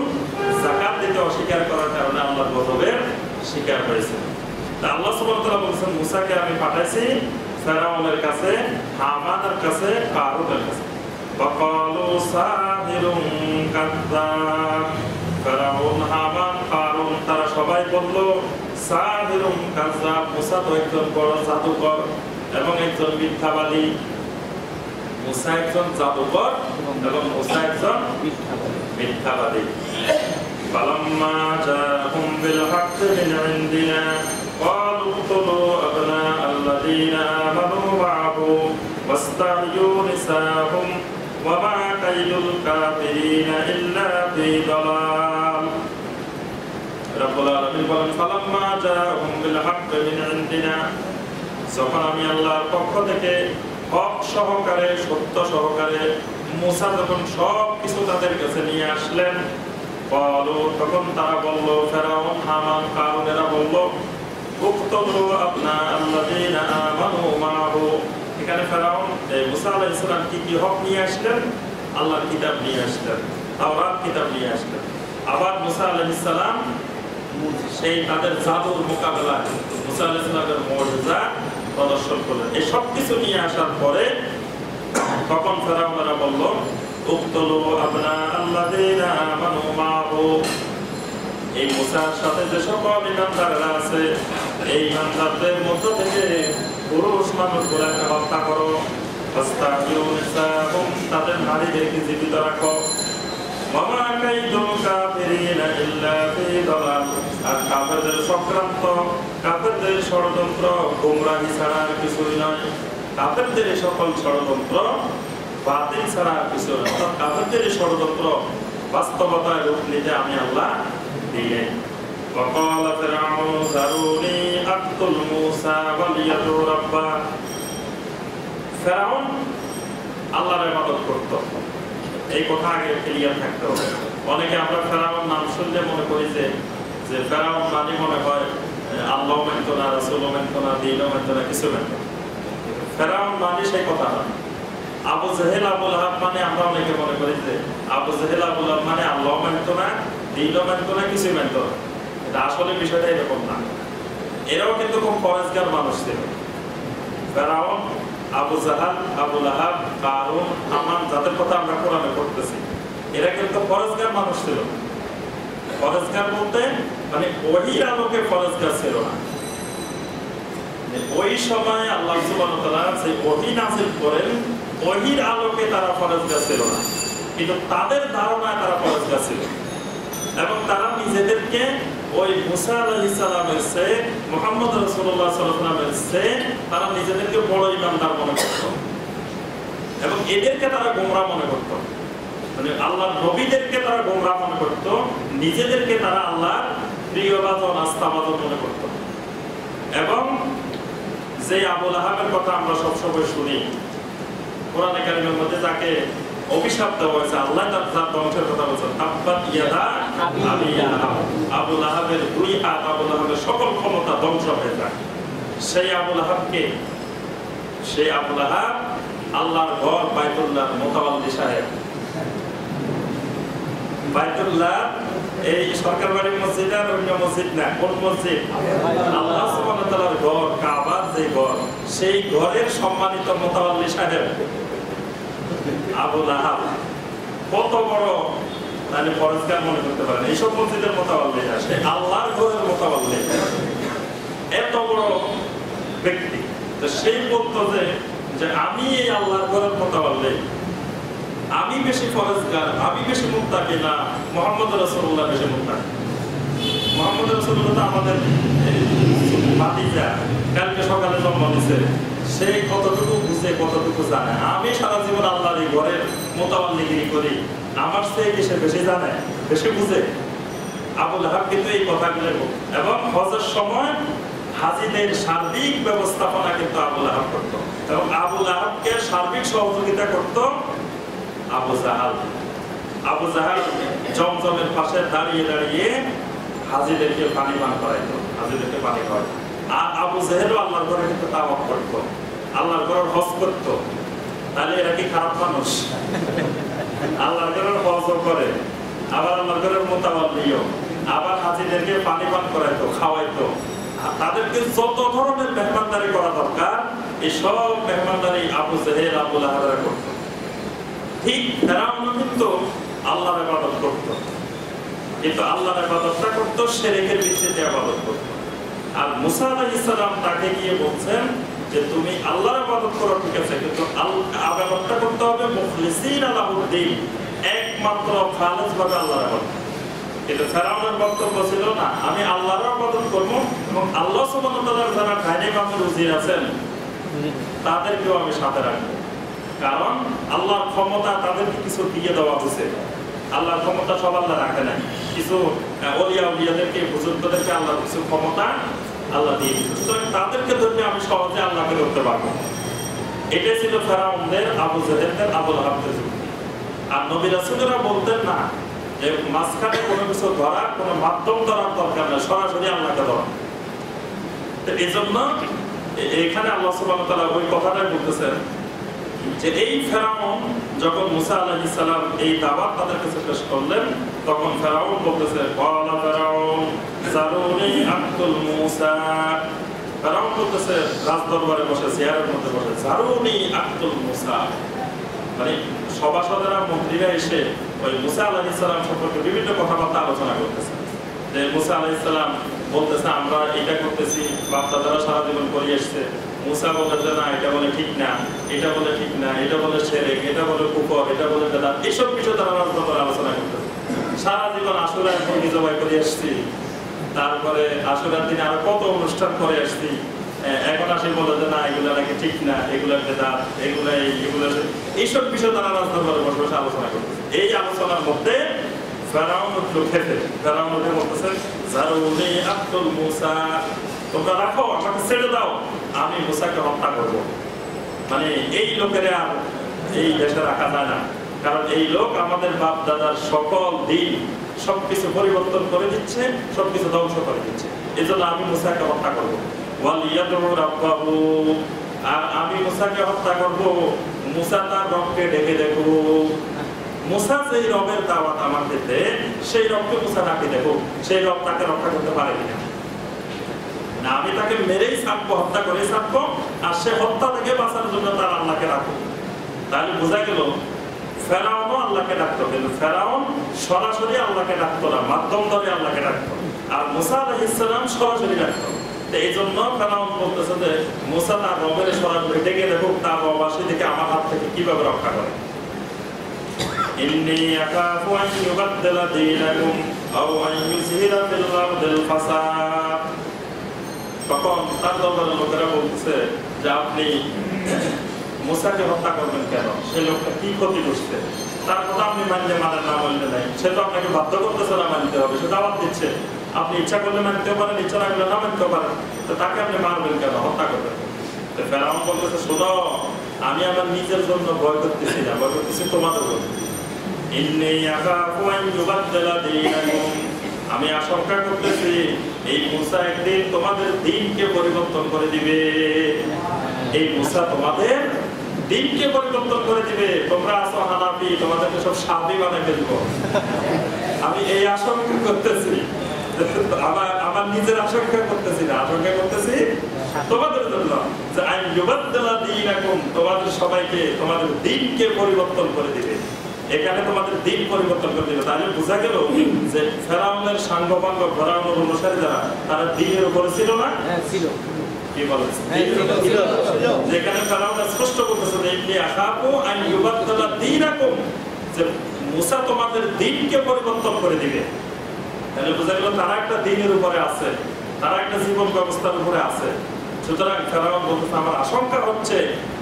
যাকাত দিতে অস্বীকার করার কারণে আল্লাহর গজবের শিকার হয়েছে। আল্লাহ সুবহানাহু ওয়া তাআলা বলেছেন মুসাকে আমি পাঠাইছি ফিরআউনের কাছে, হামানের কাছে, কারুনের কাছে। ফাকালু সাহিরুন কাযযাব। ফিরআউন, হামান, কারুন তারা সবাই বলল সাহিরুন কাযযাব, মুসা তো একজন বড় জাদুকর এবং একজন মিথ্যাবাদী। মুসা একজন জাদুকর এবং মুসা একজন মিথ্যাবাদী। ফালাম্মা জাআহুম বিল হাক্কি মিন ইনদিনা قالوا اقتلوا أبناء الذين آمنوا معه واستحيوا نساءهم وما كيد الكافرين إلا في ضلال। রব্বুল আলামিন বলেন ফালাম্মা জাআহুম বিল হাক্কি মিন ইনদিনা, যখন আমি আল্লাহর পক্ষ থেকে হক সহকারে, সত্য সহকারে মুসা যখন সব কিছু তাদের কাছে নিয়ে আসলেন, বলো, তখন তারা বলল, ফিরআউন, হামান, কারুনেরা বলল উকতুলু আবনাআল্লাযীনা আমানু মাআহু। এখানে ফিরআউন মুসা আলাইহিস সালাম কি হক নিয়ে আসলেন? আল্লাহর কিতাব নিয়ে আসলেন, তাওরাত কিতাব নিয়ে আসলেন। আবার মুসা আলাইহিস সালাম সেই তাদের জাদুর মোকাবেলায় মুসা আলাইহিস সালামের মুজিজা প্রদর্শন করলেন। এই সব কিছু নিয়ে আসার পরে তখন ফিরআউনরা বলল উকতুলু আবনাআল্লাযীনা আমানু মাআহু, এই মুসার সাথে যে সকল ইমানদাররা আছে এই ইমানদারদের মধ্য থেকে পুরুষ মানুষগুলোকে হত্যা করো, ফাস্তাহিউ নিসাহুম, তাদের নারীদেরকে জীবিত রাখো, ওয়া মা কাইদুল কাফিরিনা ইল্লা ফি দালাল, আর কাফেরদের চক্রান্ত, কাফেরদের ষড়যন্ত্র গোমরাহি ছাড়া আর কিছুই নয়। কাফেরদের এই সকল ষড়যন্ত্র বাতিল ছাড়া আর কিছু নয়। অর্থাৎ কাফেরদের এই ষড়যন্ত্র বাস্তবতায় রূপ নিতে আমি আল্লাহ দিলেন। وقال فرعون ذروني أقتل موسى وليدعو ربه। ফিরআউন আল্লাহর ইবাদত করত, এই কথা আগে ক্লিয়ার থাকতে হবে। অনেকে আমরা ফিরআউন নাম শুনলে মনে করি যে যে ফেরাউন মানে মনে হয় আল্লাহ মানত না, রাসূল মানত না, দ্বীন মানত না, কিছু মানত না। ফেরাউন মানে সেই কথা না। আবু জেহেল আবু লাহাব মানে আমরা অনেকে মনে করি যে আবু জেহেল আবু লাহাব মানে আল্লাহ মানত না, দ্বীন মানত না, কিছু মানত না। এটা আসলে বিষয়টা এরকম না। এরাও কিন্তু খুব পরেজগার মানুষ ছিল। ফেরাউন, আবু জাহাল, আবু লাহাব, কারুন, হামান, যাদের কথা আমরা কোরআনে পড়তেছি, এরা কিন্তু পরেজগার মানুষ ছিল। পরেজগার বলতে মানে ওহির আলোকে পরেজগার ছিল না। ওই সময় আল্লাহ সুবহানাহু ওয়া তাআলা যে ওহী নাযিল করেন, ওহির আলোকে তারা পরেজগার ছিল না, কিন্তু তাদের ধারণায় তারা পরেজগার ছিল। এবং তারা নিজেদেরকে ওই মুসা আলাইহিস সালামের চেয়ে, মুহাম্মদ রাসূলুল্লাহ সাল্লাল্লাহু আলাইহি ওয়াসাল্লামের চেয়ে তারা নিজেদেরকে বড় ইমানদার মনে করত এবং এদেরকে তারা গোমরাহ মনে করত। মানে আল্লাহর নবীদেরকে তারা গোমরাহ মনে করত, নিজেদেরকে তারা আল্লাহর প্রিয়ভাজন, আস্থাভাজন মনে করত। এবং যে আবু লাহাবের কথা আমরা সবসময় শুনি কোরআনে কারীমের মধ্যে, যাকে অভিশাপ দেওয়া হয়েছে, আল্লাহ তার ধ্বংসের কথা বলছেন, তাব্বাত ইয়াদা আবি লাহাব, আবু লাহাবের দুই হাত, আবু লাহাবের সকল ক্ষমতা ধ্বংস হয়ে যায়। সেই আবু লাহাবকে, সেই আবু লাহাব আল্লাহর ঘর বাইতুল্লাহ মোতাওয়াল্লি সাহেব। বাইতুল্লাহ এই সরকার বাড়ির মসজিদ আর অন্য মসজিদ না, কোন মসজিদ? আল্লাহ সুবহানাহু ওয়া তাআলার ঘর, কাবার যে ঘর, সেই ঘরের সম্মানিত মোতাওয়াল্লি সাহেব আবু লাহাব। কত বড় মানে পরেজগার মনে করতে পারেন এইসব মসজিদের মোতাওয়াল্লি, সে আল্লাহর ঘরের মোতাওয়াল্লি, এত বড় ব্যক্তি। তো সেই বলতো যে আমি এই আল্লাহর ঘরের মোতাওয়াল্লি, আমি বেশি পরেজগার, আমি বেশি মুত্তাকি না, মুহাম্মদ রাসূলুল্লাহ বেশি মুত্তাকি। মুহাম্মদ রাসূলুল্লাহ তো আমাদের ভাতিজা, কালকে সকালে জন্ম নিয়েছে, সে কতটুকু বুঝে, কতটুকু জানে। আমি সারা জীবন আল্লাহর এই ঘরের মোতাওয়াল্লিগিরি করি, আমার চেয়ে কি সে বেশি জানে, বেশি বুঝে? আবু লাহাব কিন্তু এই কথাগুলো। এবং হজের সময় হাজিদের সার্বিক ব্যবস্থাপনা কিন্তু আবু লাহাব করত, এবং আবু লাহাবকে সার্বিক সহযোগিতা করত আবু জাহাল। আবু জাহাল জমজমের পাশে দাঁড়িয়ে দাঁড়িয়ে হাজিদেরকে পানি পান করাইতো, হাজিদেরকে পানি খাওয়াইতো। আর আবু জেহেলও আল্লাহর ঘরে কিন্তু তাওয়াফ করতো, আল্লাহর ঘরের হজ করতো। তাহলে এরা কি খারাপ মানুষ? আল্লাহর ঘরের হজও করে, আবার আল্লাহর ঘরের মোতাওয়াল্লিও, আবার হাজিদেরকে পানি পান করাইতো, খাওয়াইতো। তাদেরকে যত ধরনের মেহমানদারি করা দরকার, এই সব মেহমানদারি আবু জেহেল, আবু লাহাবরা করতো। ঠিক ফেরাউনও কিন্তু আল্লাহর ইবাদত করত, কিন্তু আল্লাহর ইবাদতটা করত শিরকের ভিত্তিতে ইবাদত করত। আর মুসা আলাইহিস সালাম তাকে গিয়ে বলছেন যে তুমি আল্লাহর ইবাদত করো, ঠিক আছে, কিন্তু ইবাদতটা করতে হবে মুখলিসিনা লাহুদ্দিন, একমাত্র খালেস ভাবে আল্লাহর ইবাদত। কিন্তু ফেরাউনের বক্তব্য ছিল না, আমি আল্লাহর ইবাদত করব এবং আল্লাহ সুবহানাহু ওয়া তাআলার যারা গায়রে মামুর উজির আছেন তাদেরকেও আমি সাথে রাখবো। কারণ আল্লাহর ক্ষমতা তাদেরকে কিছু দিয়ে দেওয়া হয়েছে, আল্লাহর ক্ষমতা সব আল্লাহ রাখে নাই, কিছু ওলিয়া উলিয়াদেরকে, বুজুর্গদেরকে আল্লাহর কিছু ক্ষমতা আল্লাহ দিয়ে দিয়েছে, সুতরাং তাদেরকে ধরে আমি সহজে আল্লাহকে ধরতে পারবো। এটা ছিল ফেরাউনদের, আবু জেহেলদের, আবু লাহাবদের যুক্তি। আর নবী রাসূলরা বলতেন না যে মাঝখানে কোনো কিছু ধরার, কোনো মাধ্যম ধরার দরকার নেই, সরাসরি আল্লাহকে ধরা। তো এই জন্য এখানে আল্লাহ সুবহানাহু ওয়া তাআলা ওই কথাটাই বলতেছেন যে এই ফেরাউন যখন মুসা আলাইহিস সালাম এই দাওয়াত তাদের কাছে পেশ করলেন, তখন ফেরাউন বলতেছে, ক্বালা ফেরাউন যারুনি আক্তুল মুসা। ফেরাউন বলতেছে রাজদরবারে বসে, চেয়ারের মধ্যে বসে, যারুনি আক্তুল মুসা। মানে সভাসদেরা, মন্ত্রীরা এসে ওই মুসা আলাইহিস সালাম সম্পর্কে বিভিন্ন কথাবার্তা আলোচনা করতেছে। যে মুসা আলাইহিস সালাম বলতেছে আমরা এটা করতেছি, বাপ-দাদারা সারা জীবন করে আসছে। মুসা বলতেছে না, এটা বলে ঠিক না, এটা বলে ঠিক না, এটা বলে শিরক, এটা বলে কুফর, এটা বলে বেদাত, এসব বিষয় তারা রাজদরবারে আলোচনা করতেছে। সারা জীবন আশুরার মুরগি জবাই করে আসছি, তারপরে আশুরার দিনে আরো কত অনুষ্ঠান করে আসছি, এখন আসে বলে যে না এগুলো নাকি ঠিক না, এগুলো বেদাত, এগুলো এইসব বিষয় তারা রাজদরবারে বসে বসে আলোচনা করতেছে। এই আলোচনার মধ্যে ফেরাউন উঠলো খেতে। ফেরাউন উঠে বলতেছে, যারুনি আক্তুল মুসা, তোমরা রাখো, আমাকে ছেড়ে দাও, আমি মুসাকে হত্যা করবো। মানে এই লোকের আর এই দেশে রাখা যায় না, কারণ এই লোক আমাদের বাপ দাদার সকল দিন সবকিছু পরিবর্তন করে দিচ্ছে, সবকিছু ধ্বংস করে দিচ্ছে। এই জন্য আমি মুসাকে হত্যা করবো। আর আমি মুসাকে হত্যা করবো, মুসা তার রবকে ডেকে দেখো। মুসা সেই রবের দাওয়াত আমাকে দেয়, সেই রবকে মুসা ডাকে দেখো, সেই রব তাকে রক্ষা করতে পারে কিনা। না আমি তাকে মেরেই ছাড়বো, হত্যা করে ছাড়বো, আর সে হত্যা থেকে বাঁচার জন্য তার আল্লাহকে রাখবো। তাহলে বোঝা গেল ফেরাউনও আল্লাহকে ডাকতো, কিন্তু ফেরাউন সরাসরি আল্লাহকে ডাকতো না, মাধ্যম ধরে আল্লাহকে ডাকতো। আর মুসা আলাইহিস সালাম সরাসরি ডাকতো। এই জন্য ফেরাউন বলতেছে যে মুসা তার রবের সরাসরি ডেকে দেখো, তার রব আসে দেখে আমার হাত থেকে কিভাবে রক্ষা করে। ইন্নী আখাফু আন ইউবাদদিলা দীনাকুম আও আন ইউযহিরা ফিল আরদিল ফাসাদ। তখন তার দরবারের লোকেরা বলতেছে যে আপনি মুসাকে হত্যা করবেন কেন? সে লোকটা কি ক্ষতি করছে? তার কথা আপনি মানলে মানেন, না মানলে নাই। সে তো আপনাকে বাধ্য করতেছে না মানতে হবে, সে দাওয়াত দিচ্ছে। আপনি ইচ্ছা করলে মানতেও পারেন, ইচ্ছা না করলে না মানতেও পারেন। তো তাকে আপনি মারবেন কেন, হত্যা করবেন? তো ফেরাউন বলতেছে শোনো, আমি আমার নিজের জন্য ভয় করতেছি না, ভয় করতেছি তোমাদের জন্য। ইন্নী আখাফু আন ইউবাদদিলা দীনাকুম, আমি আশঙ্কা করতেছি এই মুসা একদিন তোমাদের দ্বীনকে পরিবর্তন করে দিবে। এই মুসা তোমাদের দ্বীনকে পরিবর্তন করে দিবে। তোমরা আছো হানাফি, তোমাদেরকে সব শাফি বানাই ফেলবো। আমি এই আশঙ্কা করতেছি, আমার নিজের আশঙ্কা করতেছি না, আশঙ্কা করতেছি তোমাদের জন্য যে আন ইউবাদদিলা দীনাকুম, তোমাদের সবাইকে তোমাদের দ্বীনকে পরিবর্তন করে দিবে। এখানে তোমাদের দিন পরিবর্তন করে দিবে। তাহলে বোঝা গেল যে ফেরাউনের সাঙ্গপাঙ্গ, ফেরাউনের অনুসারী যারা, তারা দ্বীনের উপরে ছিল না? ছিল। কি বলেছে? যেখানে ফেরাউন স্পষ্ট করতেছে যে ইন্নী আখাফু আন ইউবাদদিলা দীনাকুম, যে মুসা তোমাদের দ্বীনকে পরিবর্তন করে দিবে। তাহলে বোঝা গেল তারা একটা দ্বীনের উপরে আছে, তারা একটা জীবন ব্যবস্থার উপরে আছে। সুতরাং ফেরাউন বলতেছে আমার আশঙ্কা হচ্ছে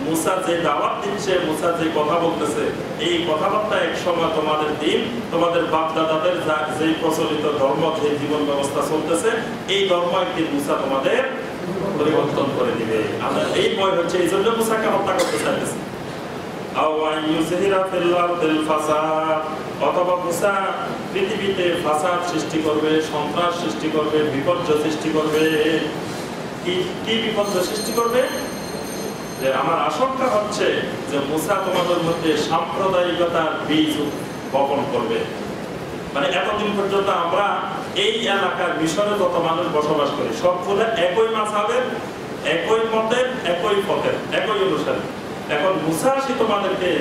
মুসা যে দাওয়াত দিচ্ছে, মুসা যে কথা বলতেছে, এই কথাবার্তা এক সময় তোমাদের দিন, তোমাদের বাপ দাদাদের যে প্রচলিত ধর্ম, যে জীবন ব্যবস্থা চলতেছে, এই ধর্ম একদিন মুসা তোমাদের পরিবর্তন করে দিবে। আমরা এই ভয় হচ্ছে, এই জন্য মুসাকে হত্যা করতে চাইতেছে। আও আন ইউযহিরা ফিল আরদিল ফাসাদ, অথবা মুসা পৃথিবীতে ফাসাদ সৃষ্টি করবে, সন্ত্রাস সৃষ্টি করবে, বিপর্যয় সৃষ্টি করবে। কি বিপর্যয় সৃষ্টি করবে? যে আমার আশঙ্কা হচ্ছে যে মুসা তোমাদের মধ্যে সাম্প্রদায়িকতার বীজ বপন করবে। মানে এতদিন পর্যন্ত আমরা এই এলাকার মিশরে যত মানুষ বসবাস করি, সবগুলো একই মাযহাবের, একই মতের, একই পথের, একই অনুসারী। এখন মুসা আসি তোমাদেরকে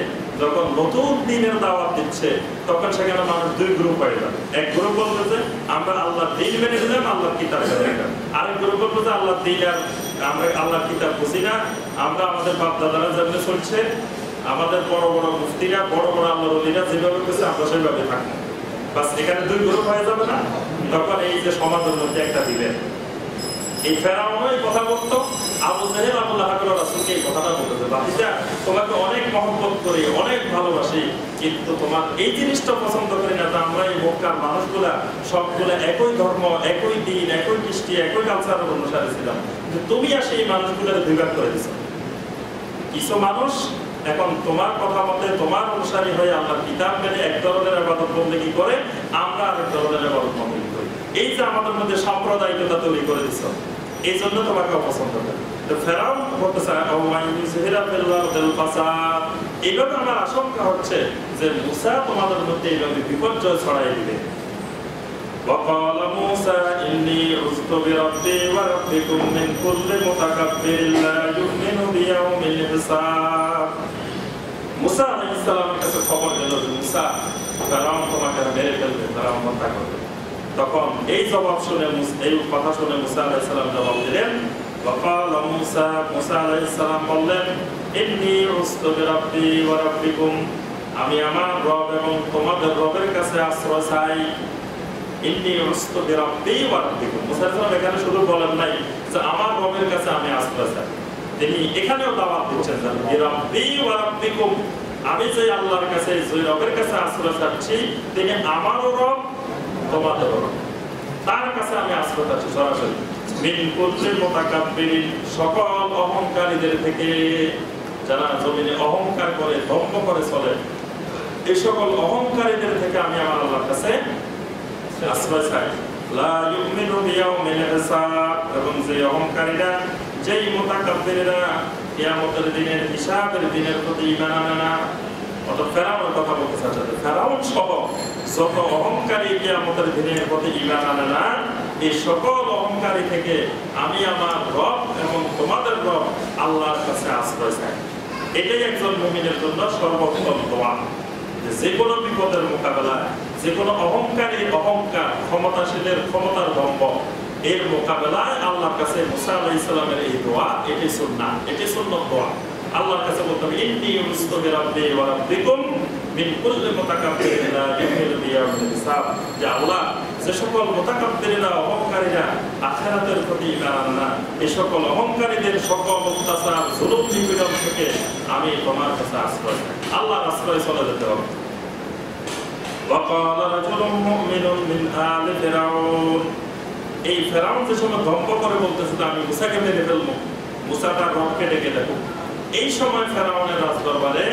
যখন নতুন দিনের দাওয়াত দিচ্ছে, তখন সেখানে মানুষ দুই গ্রুপ হয়ে যাবে। এক গ্রুপ বলবে যে আমরা আল্লাহর দিন মেনে নিলাম, আল্লাহর কিতাব মেনে নিলাম। আরেক গ্রুপ বলবে যে আল্লাহর দিন আর আমরা আল্লাহর কিতাব বুঝি না, আমরা আমাদের বাপ দাদারা যেভাবে চলছে, আমাদের বড় বড় মুফতিরা, বড় বড় আল্লাহর ওলিরা যেভাবে করছে আমরা সেভাবে থাকবো। বাস এখানে দুই গ্রুপ হয়ে যাবে না? তখন এই যে সমাজের মধ্যে একটা দিবেন। এই ফেরাউনও এই কথা বলতো, আবু জাহেল আবু লাহাবের রাসূলকে এই কথাটা বলতেছে, ভাতিজা তোমাকে অনেক মহব্বত করি, অনেক ভালোবাসি, কিন্তু তোমার এই জিনিসটা পছন্দ করি না। আমরা এই মক্কার মানুষগুলা সবগুলা একই ধর্ম, একই দিন, একই কৃষ্টি, একই কালচারের অনুসারী ছিলাম, কিন্তু তুমি আসে এই মানুষগুলোর দুই ভাগ করে দিছো। কিছু মানুষ এখন তোমার কথা মতে, তোমার অনুসারী হয়ে আল্লাহর কিতাব মেনে এক ধরনের ইবাদত বন্দেগী করে, আমরা আরেক ধরনের ইবাদত বন্দেগী করি। এই যে আমাদের মধ্যে সাম্প্রদায়িকতা তৈরি করে দিছো, এই জন্য তোমাকে অপছন্দ করে। তো ফেরাউন বলতেছে এইভাবে আমার আশঙ্কা হচ্ছে যে মুসা তোমাদের মধ্যে এইভাবে বিপর্যয় ছড়াই দিবে। وقال موسى إني عذت بربي وربكم من كل متكبر لا يؤمن بيوم الحساب। মুসা আলাইহিস সালামের কাছে খবর দিল যে মুসা, ফেরাউন তোমাকে মেরে ফেলবে, ফেরাউন হত্যা করবে। তখন এই জবাব শুনে, এই কথা শুনে মুসা আলাইহিস সালাম জবাব দিলেন, وقال موسى, মুসা আলাইহিস সালাম বললেন, إني عذت بربي وربكم, আমি আমার রব এবং তোমাদের রবের কাছে আশ্রয় চাই। ইন্নী উযতু বিরাব্বি ওয়া রাব্বিকুম, মুসা আলাইহিস সালাম এখানে শুধু বলেন নাই যে আমার রবের কাছে আমি আশ্রয় চাই, তিনি এখানেও দাওয়াত দিচ্ছেন যে বিরাব্বি ওয়া রাব্বিকুম, আমি যে আল্লাহর কাছে, যে রবের কাছে আশ্রয় চাচ্ছি, তিনি আমারও রব, তোমাদেরও রব, তার কাছে আমি আশ্রয় চাচ্ছি সরাসরি। মিন কুল্লি মুতাকাব্বিরিন, সকল অহংকারীদের থেকে, যারা জমিনে অহংকার করে, দম্ভ করে চলে, এই সকল অহংকারীদের থেকে আমি আমার আল্লাহর কাছে আশ্রয় চায়। লা ইউমিনু বিয়াউমিল হিসাব, এবং যে অহংকারীরা, যেই মুতাকাব্বিররা কিয়ামতের দিনের হিসাবের দিনের প্রতি ঈমান আনে না। অর্থাৎ ফেরাউনের কথা বলতে চাচ্ছে, ফেরাউন সহ যত অহংকারী কিয়ামতের দিনের প্রতি ঈমান আনে না, এই সকল অহংকারী থেকে আমি আমার রব এবং তোমাদের রব আল্লাহর কাছে আশ্রয় চাই। এটাই একজন মুমিনের জন্য সর্বোত্তম দোয়া। যে কোনো বিপদের মোকাবেলায়, যে কোনো অহংকারীর অহংকার, ক্ষমতাশীলের ক্ষমতার দম্ভ, এর মোকাবেলায় আল্লাহর কাছে মুসা আলাইহিস সালামের এই দোয়া, এটি সুন্নাহ, এটি সুন্নত দোয়া। আল্লাহর কাছে বলতে হবে, ইন্নী উসতু বিরাব্বি ওয়া রাব্বিকুম মিন কুল্লি মুতাকাব্বিরিন লা ইউমিনু বিয়াউমিল হিসাব। যে আল্লাহ, যে সকল মুতাকাব্বিররা, অহংকারীরা আখিরাতের প্রতি ঈমান আনে না, এই সকল অহংকারীদের সকল অত্যাচার, জুলুম, নিপীড়ন থেকে আমি তোমার কাছে আশ্রয় চাই। আল্লাহর আশ্রয় চলে যেতে হবে। وقال رجل مؤمن من آل فرعون, এই ফেরাউন যে সময় ধম্প করে বলতেছিল আমি মুসাকে মেরে ফেলবো, মুসা তার রবকে ডেকে দেখো, এই সময় ফেরাউনের রাজদরবারে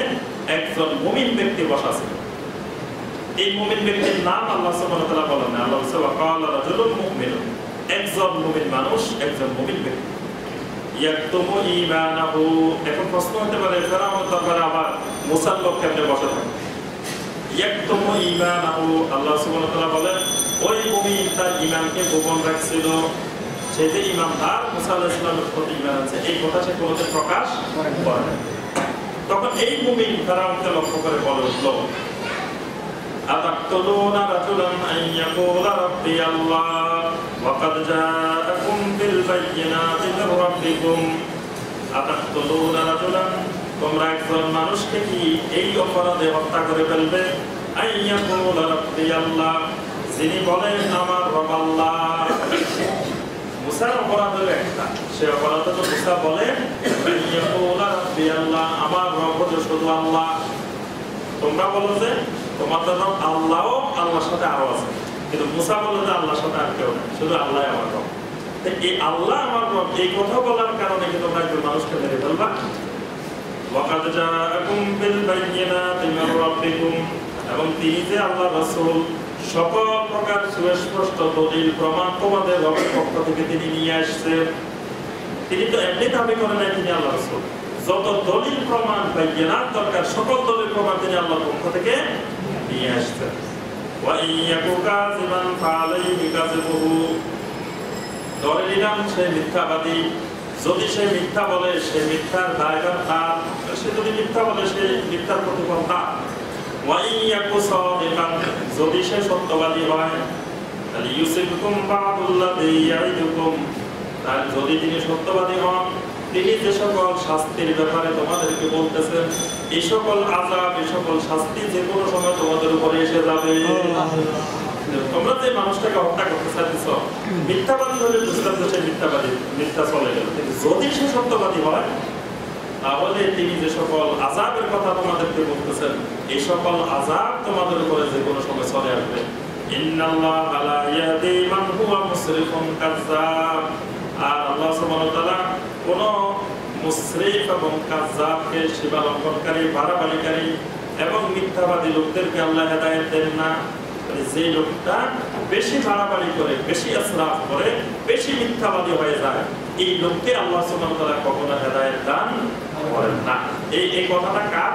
একজন মুমিন ব্যক্তি বসা ছিল। এই মুমিন ব্যক্তির নাম আল্লাহ সুবহানাহু ওয়া তাআলা বলেন না। আল্লাহ বলেছে ওয়াকাল রাজুলুন মুমিনুন, একজন মুমিন মানুষ, একজন মুমিন ব্যক্তি। ইয়াকতুমু ঈমানাহু, এখন প্রশ্ন হতে পারে ফেরাউনের দরবারে আবার মুসার লোক কেমনে বসে থাকে? ইয়াকতুমু ঈমানাহু, আল্লাহ সুবহানাহু ওয়া তাআলা বলেন ওই মুমিন তার ঈমানকে গোপন রাখছিল। সে যে ঈমানদার, মুসা আলাইহিস সালামের প্রতি ঈমান আছে, এই কথা সে কোনোদিন প্রকাশ করে না। তখন এই মুমিন ফেরাউনকে লক্ষ্য করে বলে উঠল, আতাকতুলুনা রাজুলান আন ইয়াকুলা রাব্বি আল্লাহ ওয়া ক্বাদ জাআকুম বিল বায়িনাতি মির রাব্বিকুম। আতাকতুলুনা রাজুলান, তোমরা একজন মানুষকে কি এই অপরাধে হত্যা করে ফেলবে? আন ইয়াকুলা রাব্বি আল্লাহ, যিনি বলেন আমার রব আল্লাহ। মুসার অপরাধ হলো একটা, সে অপরাধ তো মুসা বলে আন ইয়াকুলা রাব্বি আল্লাহ, আমার রব হলো শুধু আল্লাহ। তোমরা বলো যে তোমাদের রব আল্লাহও, আল্লাহর সাথে আরো আছে, কিন্তু মুসা বলে যে আল্লাহর সাথে আর কেউ নেই, শুধু আল্লাহ আমার রব। এই আল্লাহ আমার রব, এই কথা বলার কারণে কি তোমরা একজন মানুষকে মেরে ফেলবা? ওয়া ক্বাদ জাআকুম বিল বায়িনাতি মির রাব্বিকুম, এবং তিনি যে আল্লাহ রাসূল, সকল প্রকার সুস্পষ্ট দলিল প্রমাণ তোমাদের রবের পক্ষ থেকে তিনি নিয়ে আসছেন। তিনি তো এমনি দাবি করেন না তিনি আল্লাহ রাসূল, যত দলিল প্রমাণ বায়িনাত দরকার, সকল দলিল প্রমাণ তিনি আল্লাহর পক্ষ থেকে নিয়ে আসছেন। ওয়া ইয়াকু কাযিবান ফালাইহি কাযিবুহু, ধরে নিলাম সে মিথ্যাবাদী, যদি সে মিথ্যা বলে সে মিথ্যার দায়ভার তার, সে যদি মিথ্যা বলে সে মিথ্যার প্রতিফল তার। ওয়া ইয়াকু সাদিকান, যদি সে সত্যবাদী হয়, তাহলে ইউসিবকুম বা'দুল্লাযী ইয়াইদুকুম, তার যদি তিনি সত্যবাদী হন, তিনি যে সকল শাস্তির ব্যাপারে তোমাদেরকে বলতেছেন, এই সকল আযাব, এই সকল শাস্তি যে কোনো সময় তোমাদের উপরে এসে যাবে। তোমরা যে মানুষটাকে হত্যা করতে চাইতেছ, মিথ্যাবাদী হলে বুঝলাম যে সে মিথ্যাবাদী, মিথ্যা চলে গেল, কিন্তু যদি সে সত্যবাদী হয়, তাহলে তিনি যে সকল আযাবের কথা তোমাদেরকে বলতেছেন, এই সকল আযাব তোমাদের উপরে যে কোনো সময় চলে আসবে। ইন্নাল্লাহা লা ইয়াহদি মান হুয়া মুসরিফুন কাযযাব, আর আল্লাহ সুবহানাহু ওয়া তাআলা কোন মুসরিফ এবং কাযযাবকে, সীমা লঙ্ঘনকারী, বাড়াবাড়িকারী এবং মিথ্যাবাদী লোকদেরকে আল্লাহ হেদায়েত দেন না। যে লোকটা বেশি বাড়াবাড়ি করে, বেশি ইসরাফ করে, বেশি মিথ্যাবাদী হয়ে যায়, এই লোককে আল্লাহ সুবহানাহু ওয়া তাআলা কখনো হেদায়েত দান করেন না। এই কথাটা কার?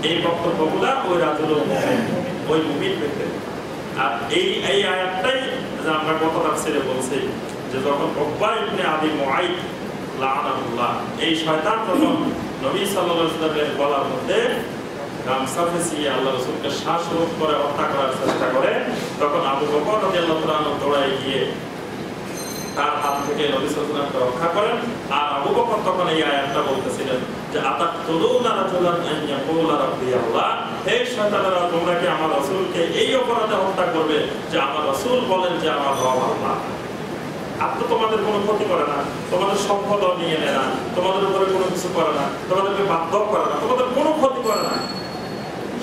এই বক্তব্যগুলা ওই রাজুল মুমিন, ওই মুমিন ব্যক্তি। আর এই আয়াতটাই যে আমরা গত তাফসীরে বলছি, যে যখন উকবা ইবনে আবি মুআইদ লাআনাহুল্লাহ, এই শয়তান যখন নবী সাল্লাল্লাহু আলাইহি ওয়াসাল্লামের গলার মধ্যে গামছা পেঁচিয়ে আল্লাহ রাসূলকে শ্বাসরোধ করে হত্যা করার চেষ্টা করে, তখন আবু বকর রাদিয়াল্লাহু তাআলা আনহু দৌড়ায় গিয়ে তার হাত থেকে নবী সাল্লাল্লাহু আলাইহি ওয়াসাল্লামকে রক্ষা করেন। আর আবু বকর তখন এই আয়াতটা বলতেছিলেন যে আতাকতুলুনা রাজুলান আন ইয়াকুলা রাব্বি আল্লাহ, হে শয়তানেরা, তোমরা কি আমার রাসূলকে এই অপরাধে হত্যা করবে যে আমার রাসূল বলেন যে আমার রব আল্লাহ। আর তো তোমাদের কোনো ক্ষতি করে না, তোমাদের সম্পদ নিয়ে নেয় না, তোমাদের উপরে কোনো কিছু করে না, তোমাদেরকে বাধ্য করে না, তোমাদের কোনো ক্ষতি করে না,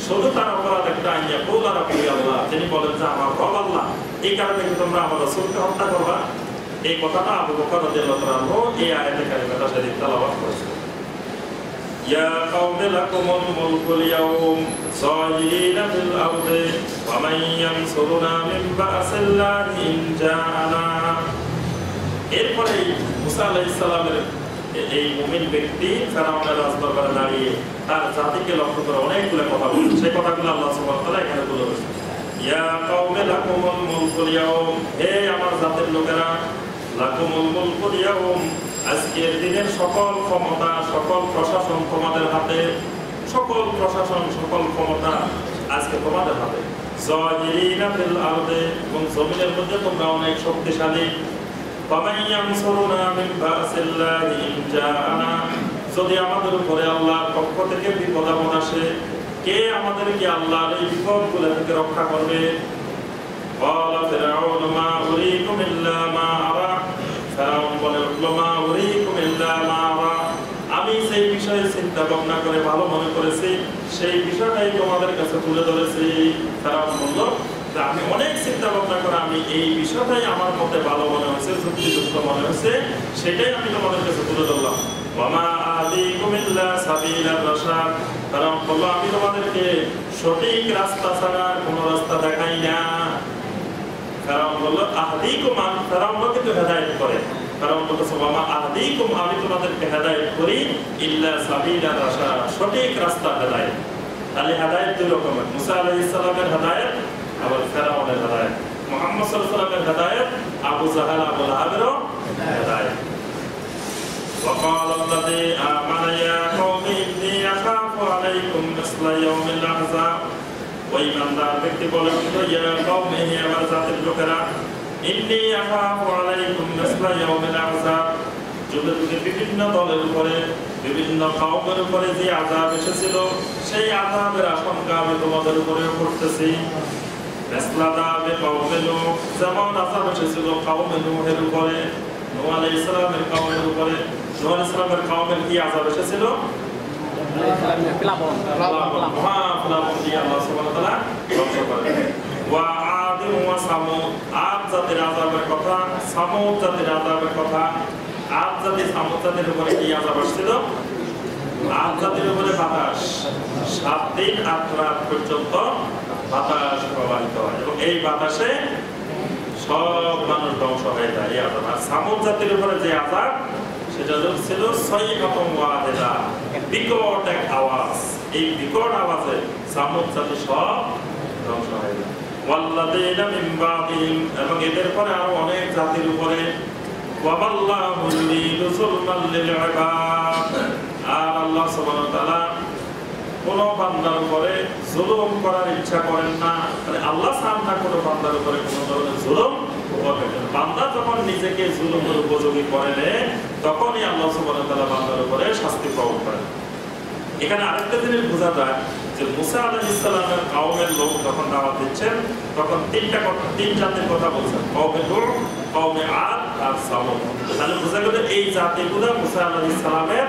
শুধু তার অপরাধ একটা, ইয়াকুলা রাব্বি আল্লাহ, তিনি বলেন যে আমার রব আল্লাহ, এই কারণে কি তোমরা আমার রাসূলকে হত্যা করবা? এই কথাটা আবু বকর রাদিয়াল্লাহু তাআলা আনহু এই আয়াতে কারিমাটা শরীফ তেলাওয়াত করেছেন। ইয়া কাওমি লাকুমুল মুলকুল ইয়াওম সাইরিনা ফিল আরদি ওয়া মান ইয়ানসুরুনা মিন বা'সিল্লাহি ইন জাআনা। এরপরে মুসা আলাইহিস সালামের এই মুমিন ব্যক্তি ফেরাউনের রাজদরবারে দাঁড়িয়ে তার জাতিকে লক্ষ্য করে অনেকগুলো কথা বলছে। সেই কথাগুলো আল্লাহ সুবহানাহু ওয়া তাআলা এখানে তুলে ধরেছেন। ইয়া কাওমি লাকুমুল মুলকুল ইয়াওম, হে আমার জাতের লোকেরা, লাকুমুল মুলকুল ইয়াওম, আজকের দিনের সকল ক্ষমতা সকল প্রশাসন তোমাদের হাতে, সকল প্রশাসন সকল ক্ষমতা আজকে তোমাদের হাতে। যাহিরিনা ফিল আরদি, এবং জমিনের মধ্যে তোমরা অনেক শক্তিশালী। ফামান ইয়ানসুরুনা মিন বা'সিল্লাহি ইন জাআনা, যদি আমাদের উপরে আল্লাহর পক্ষ থেকে বিপদ আপদ আসে, কে আমাদেরকে আল্লাহর এই বিপদগুলো থেকে রক্ষা করবে? ক্বালা ফিরআউন মা উরীকুম ইল্লা মা আরা, ফিরআউন বলে উঠল, মা উরীকুম ইল্লা মা আরা, আমি সেই বিষয়ে চিন্তা ভাবনা করে ভালো মনে করেছি, সেই বিষয়টাই তোমাদের কাছে তুলে ধরেছি। ফিরআউন বলল, আমি অনেক চিন্তা ভাবনা করে আমি এই বিষয়টাই আমার মতে ভালো মনে হয়েছে, যুক্তিযুক্ত মনে হয়েছে, সেটাই আমি তোমাদের কাছে তুলে ধরলাম। ওয়া মা আহদিকুম ইল্লা সাবিলার রাশাদ, ফিরআউন বলল, আমি তোমাদেরকে সঠিক রাস্তা ছাড়া কোনো রাস্তা দেখাই না। ফিরআউন বলল, আহদিকুম, ফিরআউন কিন্তু হেদায়েত করে। ফিরআউন বলতেছে, ওয়া মা আহদিকুম, আমি তোমাদেরকে হেদায়েত করি, ইল্লা সাবিলার রাশাদ, সঠিক রাস্তা হেদায়েত। তাহলে হেদায়েত দুই রকমের, মুসা আলাইহিস সালামের হেদায়েত, আবার ফিরআউনের হেদায়েত। মুহাম্মদ সাল্লাল্লাহু আলাইহি ওয়াসাল্লামের হেদায়েত, আবু জাহেল আবু লাহাবেরও হেদায়েত। وقال الذي آمن يا قوم إني أخاف عليكم مثل يوم الأحزاب, ওই ইমানদার ব্যক্তি বলে উঠল, ইয়া কওমি, হে আমার জাতির লোকেরা, ইন্নী আখাফু আলাইকুম মিসলা ইয়াউমিল আহজাব, যুগে যুগে বিভিন্ন দলের উপরে বিভিন্ন কওমের উপরে যে আযাব এসেছিল, সেই আযাবের আশঙ্কা আমি তোমাদের উপরে করতেছি। মিসলা আযাবে কওমে নূহ, যেমন আযাব এসেছিল কওমে নূহের উপরে, নূহ আলাইহিস সালামের কওমের উপরে। নূহ আলাইহিস সালামের কওমের কি আযাব এসেছিল? প্লাবন দিয়ে আল্লাহ সুবহানাহু ওয়া তাআলা ধ্বংস করেন। ওয়া আদ ওয়া সামুদ, আদ জাতির আযাবের কথা, সামুদ জাতির আযাবের কথা। আদ জাতি সামুদ জাতির উপরে কি আযাব আসছিল? আদ জাতির উপরে বাতাস, 7 দিন 8 রাত পর্যন্ত বাতাস প্রবাহিত হয়, এবং এই বাতাসে সব মানুষ ধ্বংস হয়ে যায়। এই আযাব। আর সামুদ জাতির উপরে যে আযাব, সেটা ছিল সাইহাতুন ওয়াহিদা, বিকট এক আওয়াজ। এই বিকট আওয়াজে সামুদ জাতি সব ধ্বংস হয়ে যায়। ওয়াল্লাযীনা মিন বাদিহিম, এবং এদের পরে আরো অনেক জাতির উপরে। ওয়াবাল্লাহু ইউরিদু যুলমান লিল ইবাদ, আর আল্লাহ সুবহানাহু ওয়া তাআলা কোন বান্দার উপরে জুলুম করার ইচ্ছা করেন না। মানে আল্লাহ চান না কোন বান্দার উপরে কোন ধরনের জুলুম করবেন। বান্দা যখন নিজেকে জুলুমের উপযোগী করে নেয়, তখনই আল্লাহ সুবহানাহু ওয়া তাআলা বান্দার উপরে শাস্তি প্রয়োগ করেন। এখানে আরেকটা জিনিস বোঝা যায় যে মুসা আলাইহিস সালামের কওমের লোক যখন দাওয়াত দিচ্ছেন, তখন তিন জাতির কথা বলছেন, কওমে নূহ, কওমে আদ আর সামুদ। তাহলে বোঝা গেল এই জাতিগুলো মুসা আলাইহিস সালামের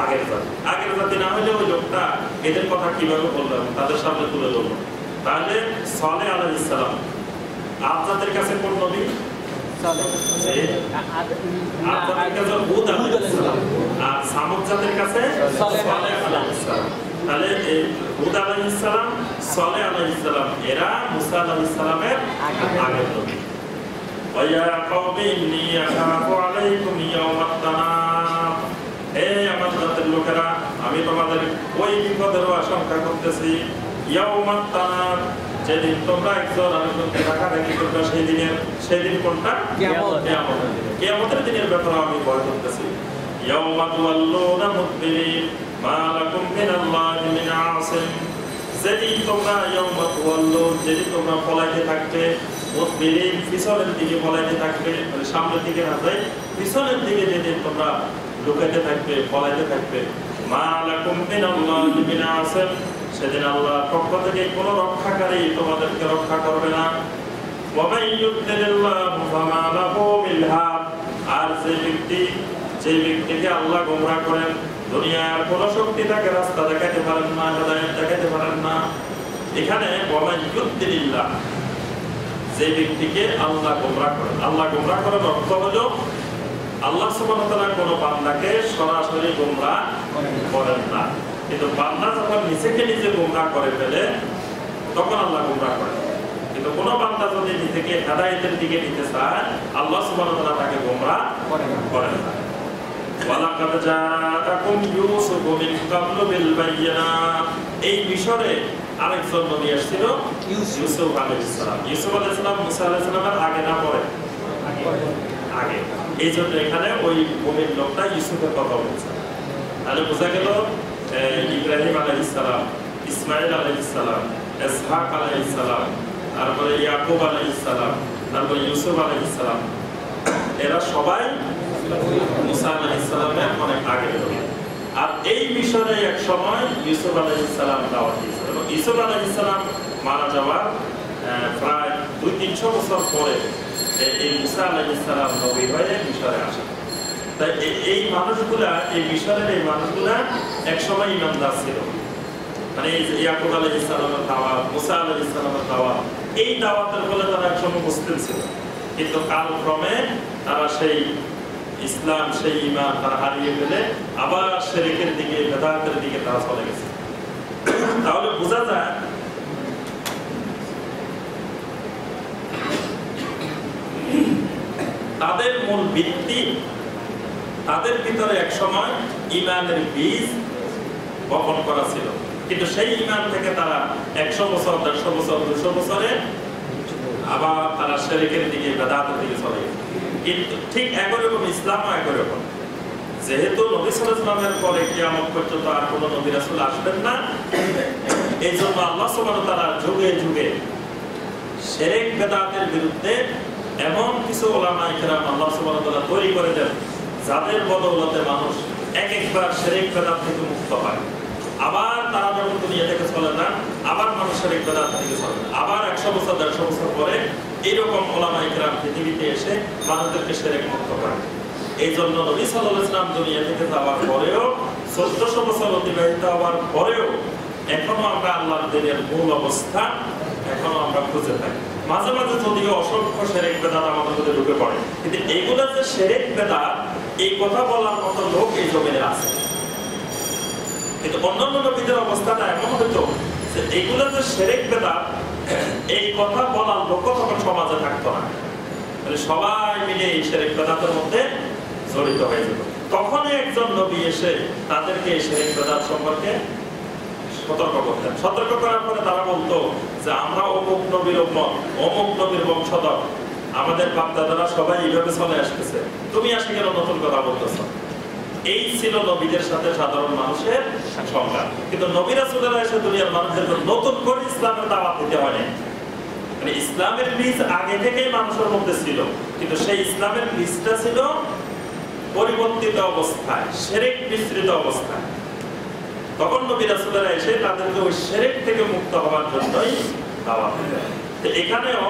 আগের জাতি। আগের জাতি না হলে ওই লোকটা এদের কথা কিভাবে বললেন, তাদের সামনে তুলে ধরল। তাহলে সালেহ আলাইহিস সালাম আদ জাতির কাছে কোন নবী? হুদ আলাইহিস সালাম। আর সামুদ জাতির কাছে সালেহ আলাইহিস সালাম। তাহলে হুদ আলাইহিস সালাম, সালেহ আলাইহিস সালাম, এরা মুসা আলাইহিস সালামের আগের নবী। ওয়া কওমি ইন্নী আখাফু আলাইকুম ইয়াওমাত তানাদ, হে আমার জাতির লোকেরা, আমি তোমাদের ওই বিপদেরও আশঙ্কা করতেছি। ইয়াওমাত তানাদ, যেদিন তোমরা একজন আরেকজনকে ডাকাডাকি করবে, সেই দিন কোনটা? কিয়ামতের দিন। কিয়ামতের দিনের ব্যাপারে আমি ভয় করতেছি। ইয়াওমা তুওয়াল্লুনা মুদবিরিন মা লাকুম মিনাল্লাহি মিন আসিম, যেদিন তোমরা ইয়াওমা তুওয়াল্লুন, যেদিন তোমরা পলাইতে থাকবে, মুদবিরিন, পিছনের দিকে পলাইতে থাকবে, মানে সামনের দিকে না যাই পিছনের দিকে যেদিন তোমরা লুকাইতে থাকবে, পলাইতে থাকবে, মা লাকুম মিনাল্লাহি মিন আসিম, সেদিন আল্লাহর পক্ষ থেকে কোনো রক্ষাকারী তোমাদেরকে রক্ষা করবে না। ওয়া মান ইউদ্লিলিল্লাহু ফামা লাহু মিন হাদ, আর যে ব্যক্তিকে আল্লাহ গোমরাহ করেন, দুনিয়ার কোন শক্তি তাকে রাস্তা দেখাতে পারেন না, হেদায়েত দেখাতে পারেন না। এখানে ওয়া মান ইউদ্লিলিল্লাহ, যে ব্যক্তিকে আল্লাহ গোমরাহ করেন, আল্লাহ গোমরাহ করার অর্থ হলো আল্লাহ সুবহানাহু ওয়া তাআলা কোনো বান্দাকে সরাসরি গোমরাহ করেন না, কিন্তু বান্দা যখন নিজেকে নিজে গোমরাহ করে ফেলে তখন আল্লাহ গোমরাহ করেন। কিন্তু কোনো বান্দা যদি নিজেকে হেদায়েতের দিকে নিতে চায় আল্লাহ সুবহানাহু ওয়া তাআলা তাকে গোমরাহ করেন না। ওয়ালাকাদ জাআকুম ইউসুফু মিন ক্বাবলু বিল বায়্যিনাত, এই মিশরে আরেকজন নবী আসছিল ইউসুফ আলাইহিস সালাম। ইউসুফ আলাইহিস সালাম মুসা আলাইহিস সালামের আগে না পরে? আগে। এই জন্য এখানে ওই মুমিন লোকটা ইউসুফের কথা বলছে। তাহলে বোঝা গেল ইব্রাহিম আলাইহিস সালাম, ইসমাঈল আলাইহিস সালাম, ইসহাক আলাইহিস সালাম, তারপরে ইয়াকুব আলাইহিস সালাম, তারপরে ইউসুফ আলাইহিস সালাম, এরা সবাই মুসা আলাইহিস সালামের অনেক আগে নবী। আর এই মিশরে এক সময় ইউসুফ আলাইহিস সালাম দাওয়াত দিয়েছিল এবং ইউসুফ আলাইহিস সালাম মারা যাওয়ার প্রায় 200-300 বছর পরে এই মুসা আলাইহিস সালাম নবী হয়ে মিশরে আসেন। তাই এই মানুষগুলা, এই মিশরের এই মানুষগুলা এক সময় ইমানদার ছিল। মানে ইয়াকুব আলাইহিস সালামের দাওয়াত, মুসা আলাইহিস সালামের দাওয়াত, এই দাওয়াতের ফলে তারা এক সময় মুসলিম ছিল, কিন্তু কালক্রমে তারা সেই ইসলাম, সেই ঈমান তারা হারিয়ে ফেলে আবার শিরকের দিকে, বিদআতের দিকে তারা চলে গেছে। তাহলে বোঝা যায় তাদের মূল ভিত্তি, তাদের ভিতরে এক সময় ঈমানের বীজ বপন করা ছিল, কিন্তু সেই ঈমান থেকে তারা 100 বছর, 150 বছর, 200 বছরে আবার তারা শিরকের দিকে, বিদআতের দিকে চলে গেছে। কিন্তু ঠিক একই রকম ইসলামও একই রকম। যেহেতু নবী সাল্লাল্লাহু আলাইহি ওয়াসাল্লামের পরে কিয়ামত পর্যন্ত আর কোনো নবী রাসূল আসবেন না, এই জন্য আল্লাহ সুবহানাহু ওয়া তাআলা যুগে যুগে শিরক বিদআতের বিরুদ্ধে এমন কিছু উলামায়ে কেরাম আল্লাহ সুবহানাহু ওয়া তাআলা তৈরি করে দেন, যাদের বদৌলতে মানুষ এক একবার শিরক বিদআত থেকে মুক্ত হয়। আবার তারা যখন দুনিয়া থেকে চলে যান, আবার মানুষ শিরক বিদআত থেকে চলে যান, আবার 100 বছর, 150 বছর পরে এইরকম উলামায়ে কেরাম পৃথিবীতে এসে মানুষদেরকে শিরক মুক্ত করে। এই জন্য নবী সাল্লাল্লাহু আলাইহি ওয়াসাল্লাম দুনিয়া থেকে যাওয়ার পরেও, 1400 বছর অতিবাহিত হওয়ার পরেও এখনো আমরা আল্লাহর দ্বীনের মূল অবস্থা এখনো আমরা খুঁজে থাকি। মাঝে মাঝে যদিও অসংখ্য শিরক বিদআত আমাদের মধ্যে ঢুকে পড়ে, কিন্তু এগুলো যে শিরক বিদআত এই কথা বলার মতো লোক এই জমিনে আছে। কিন্তু অন্যান্য নবীদের অবস্থাটা এমন হতো যে এগুলো যে শিরক বিদআত এই কথা বলার লোক তখন সমাজে থাকতো না, মানে সবাই মিলে এই শিরক বিদআতের মধ্যে জড়িত হয়ে যেত। তখন একজন নবী এসে তাদেরকে এই শিরক বিদআত সম্পর্কে সতর্ক করতেন। সতর্ক করার পরে তারা বলতো যে আমরা অমুক নবীর উম্মত, অমুক নবীর বংশধর, আমাদের বাপ-দাদারা সবাই এইভাবে চলে আসতেছে, তুমি আসে কেন নতুন কথা বলতেছ? এই ছিল নবীদের সাথে সাধারণ মানুষের সংঘাত। কিন্তু নবী রাসূলেরা এসে দুনিয়ার মানুষদের নতুন করে ইসলামের দাওয়াত দিতে হয় না। মানে ইসলামের বীজ আগে থেকেই মানুষের মধ্যে ছিল, কিন্তু সেই ইসলামের বীজটা ছিল পরিবর্তিত অবস্থায়, শিরক মিশ্রিত অবস্থায়। তখন নবী রাসূলেরা এসে তাদেরকে ওই শিরক থেকে মুক্ত হওয়ার জন্যই দাওয়াত দেন। তো এখানেও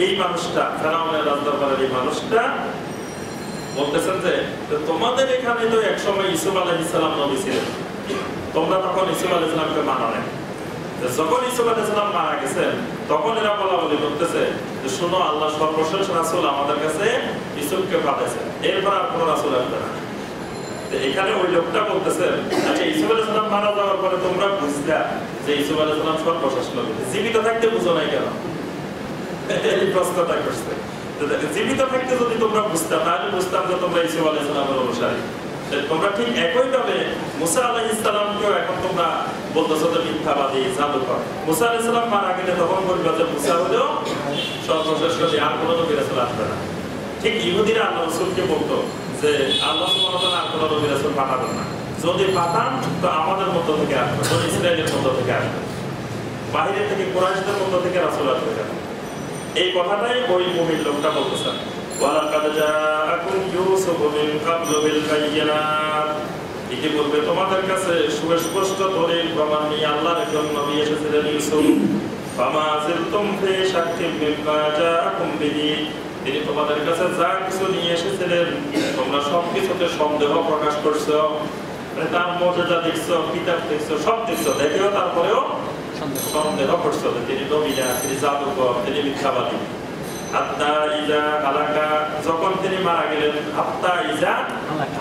এই মানুষটা, ফেরাউনের রাজদরবারের এই মানুষটা বলতেছেন যে তোমাদের এখানে তো একসময় ইউসুফ আলাইহিস সালাম নবী ছিলেন, তোমরা তখন ইউসুফ আলাইহিস সালামকে মানো না। যখন ইউসুফ আলাইহিস সালাম মারা গেছেন তখন এরা বলাবলি করতেছে যে শোনো, আল্লাহ সর্বশেষ রাসূল আমাদের কাছে ইউসুফকে পাঠাইছেন, এরপর আর কোনো রাসূল আসবে না। এখানে ওই লোকটা বলতেছে, আচ্ছা ইউসুফ আলাইহিস সালাম মারা যাওয়ার পরে তোমরা বুঝলা যে ইউসুফ আলাইহিস সালাম সর্বশেষ নবী, জীবিত থাকতে বুঝো নাই কেন? এই প্রশ্নটা করছে। জীবিত থাকতে যদি তোমরা বুঝতাম, তাহলে বুঝতাম যে তোমরা ইউসুফ আলাইহিস সালামের অনুসারী। তোমরা ঠিক একইভাবে মুসা আলাইহিস সালামকেও এখন তোমরা বলতেছো যে মিথ্যাবাদী, জাদুকর। মুসা আলাইহিস সালাম মারা গেলে তখন বলবে যে মুসা হলো সর্বশেষ নবী, আর কোনো নবী রাসূল আসবে না। ঠিক ইহুদিরা আল্লাহ রাসূলকে বলতো যে আল্লাহ সুবহানাহু ওয়া তাআলা আর কোনো নবী রাসূল পাঠাবেন না, যদি পাঠান তো আমাদের মধ্য থেকে আসবে, বনী ইসরাঈলের মধ্য থেকে আসবে, বাইরে থেকে কুরাইশদের মধ্য থেকে রাসূল আসবে। এই কথাটাই ওই মুমিন লোকটা বলতেছে, ওয়ালাকাদ জাআকুম ইউসুফু মিন ক্বাবলু বিল বায়্যিনাত, ইতিপূর্বে তোমাদের কাছে সুস্পষ্ট দলিল প্রমাণ নিয়ে আল্লাহর একজন নবী এসেছিলেন ইউসুফ। ফামা জিলতুম ফি শাক্কিন মিম্মা জাআকুম বিহি, তিনি তোমাদের কাছে যা কিছু নিয়ে এসেছিলেন তোমরা সবকিছুতে সন্দেহ প্রকাশ করছো, মানে তার মর্যাদা দেখছো, কিতাব দেখছো, সব দেখছো, দেখেও তারপরেও সন্দেহ করছো যে তিনি নবী না, তিনি জাদুকর, তিনি মিথ্যাবাদী। হাত্তা ইজা হালাকা, যখন তিনি মারা গেলেন। হাত্তা ইজা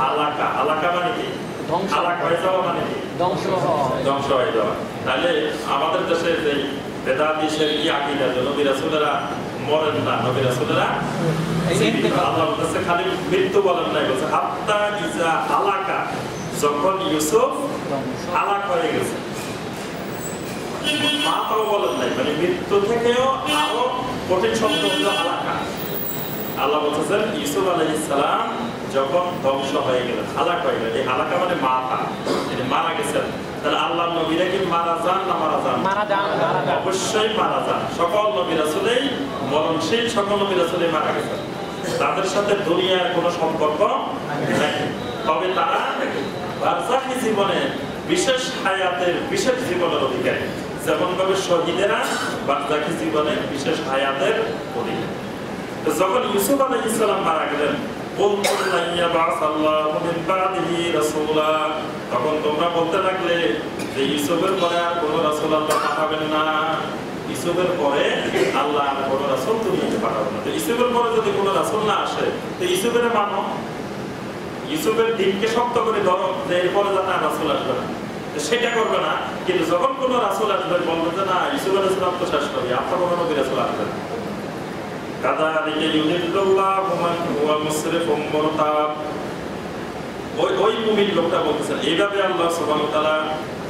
হালাকা, হালাকা মানে কি? হালাক হয়ে যাওয়া মানে কি? ধ্বংস হয়ে যাওয়া। তাহলে আমাদের দেশে যে বেদাতি শিরকি আকীদা, নবী রাসূলেরা মরেন না, নবী রাসূলেরা আল্লাহ বলতেছে খালি মৃত্যু বলেন নাই, বলছে হাত্তা ইজা হালাকা, যখন ইউসুফ হালাক হয়ে গেছে। মাতাও বলেন নাই, মানে মৃত্যু থেকেও আরো কঠিন শব্দ হলো হালাকা। আল্লাহ বলতেছেন ইউসুফ আলাইহিস সালাম যখন ধ্বংস হয়ে গেলেন, হালাক হয়ে গেলেন। এই হালাকা মানে মাতা, তিনি মারা গেছেন। তাহলে আল্লাহর নবীরা কি মারা যান না মারা যান? অবশ্যই মারা যান। সকল নবী রাসূলই মরণশীল, সকল নবী রাসূলই মারা গেছেন। তাদের সাথে দুনিয়ার কোনো সম্পর্ক নেই। তবে তারা বারজাখী জীবনে বিশেষ হায়াতের, বিশেষ জীবনের অধিকারী। যেমন ভাবে শহীদেরা বারজাখী জীবনে বিশেষ হায়াতের অধিকারী। যখন ইউসুফ আলাইহিস সালাম মারা গেলেন, তখন তোমরা বলতে লাগলে যে ইউসুফের পরে আর কোনো রাসূল আল্লাহ পাঠাবেন না, ইউসুফের পরে আল্লাহ আর কোনো রাসূল দুনিয়াতে পাঠাবেন না। ইউসুফের পরে যদি কোনো রাসূল না আসে, তো ইউসুফের মানো, ইউসুফের দিনকে শক্ত করে ধরো যে এরপরে যাতে আর রাসূল আসবে না, সেটা করবে না। কিন্তু যখন কোনো রাসূল আসবে বলবে যে না, ইউসুফ আলাইহিস সালাম তো শেষ করি, আপনার কোনো নবী রাসূল আসবে না। ওই মুমিন লোকটা বলতেছেন এইভাবে আল্লাহ সুবহানাহু ওয়া তাআলা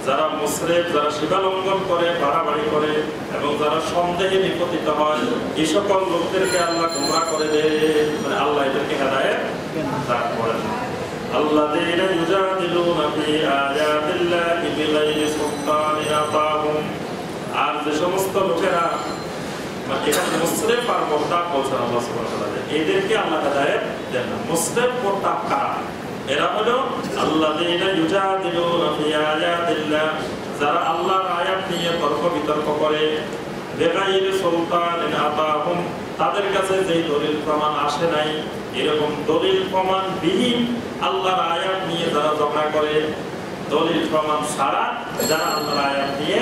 যারা মুশরিক, যারা সীমা লঙ্ঘন করে, বাড়াবাড়ি করে এবং যারা সন্দেহে নিপতিত হয়, এই সকল লোকদেরকে আল্লাহ গোমরাহ করে দেয়, মানে আল্লাহ এদেরকে হেদায়েত দান করেন। আল্লাযীনা ইউজাদিলুনা ফি আয়াতিল্লাহি বিগাইরি সুলতানিন আতাহুম, আর যে সমস্ত লোকেরা এখানে মুসরিফ আর মুরতাদ বলছেন আল্লাহ সুবহানাহু ওয়া তাআলা, এদেরকে আল্লাহ হেদায়েত দেন না। মুসরিফ মুরতাদ কারা? এরা হলো আল্লাযীনা ইউজাদিলুনা ফি আয়াতিল্লাহ, যারা আল্লাহর আয়াত নিয়ে তর্ক বিতর্ক করে, বিগাইরি সুলতানিন আতাহুম, তাদের কাছে যেই দলিল প্রমাণ আসে নাই, এরকম দলিল প্রমাণ বিহীন আল্লাহর আয়াত নিয়ে যারা ঝগড়া করে, দলিল প্রমাণ ছাড়া যারা আল্লাহর আয়াত নিয়ে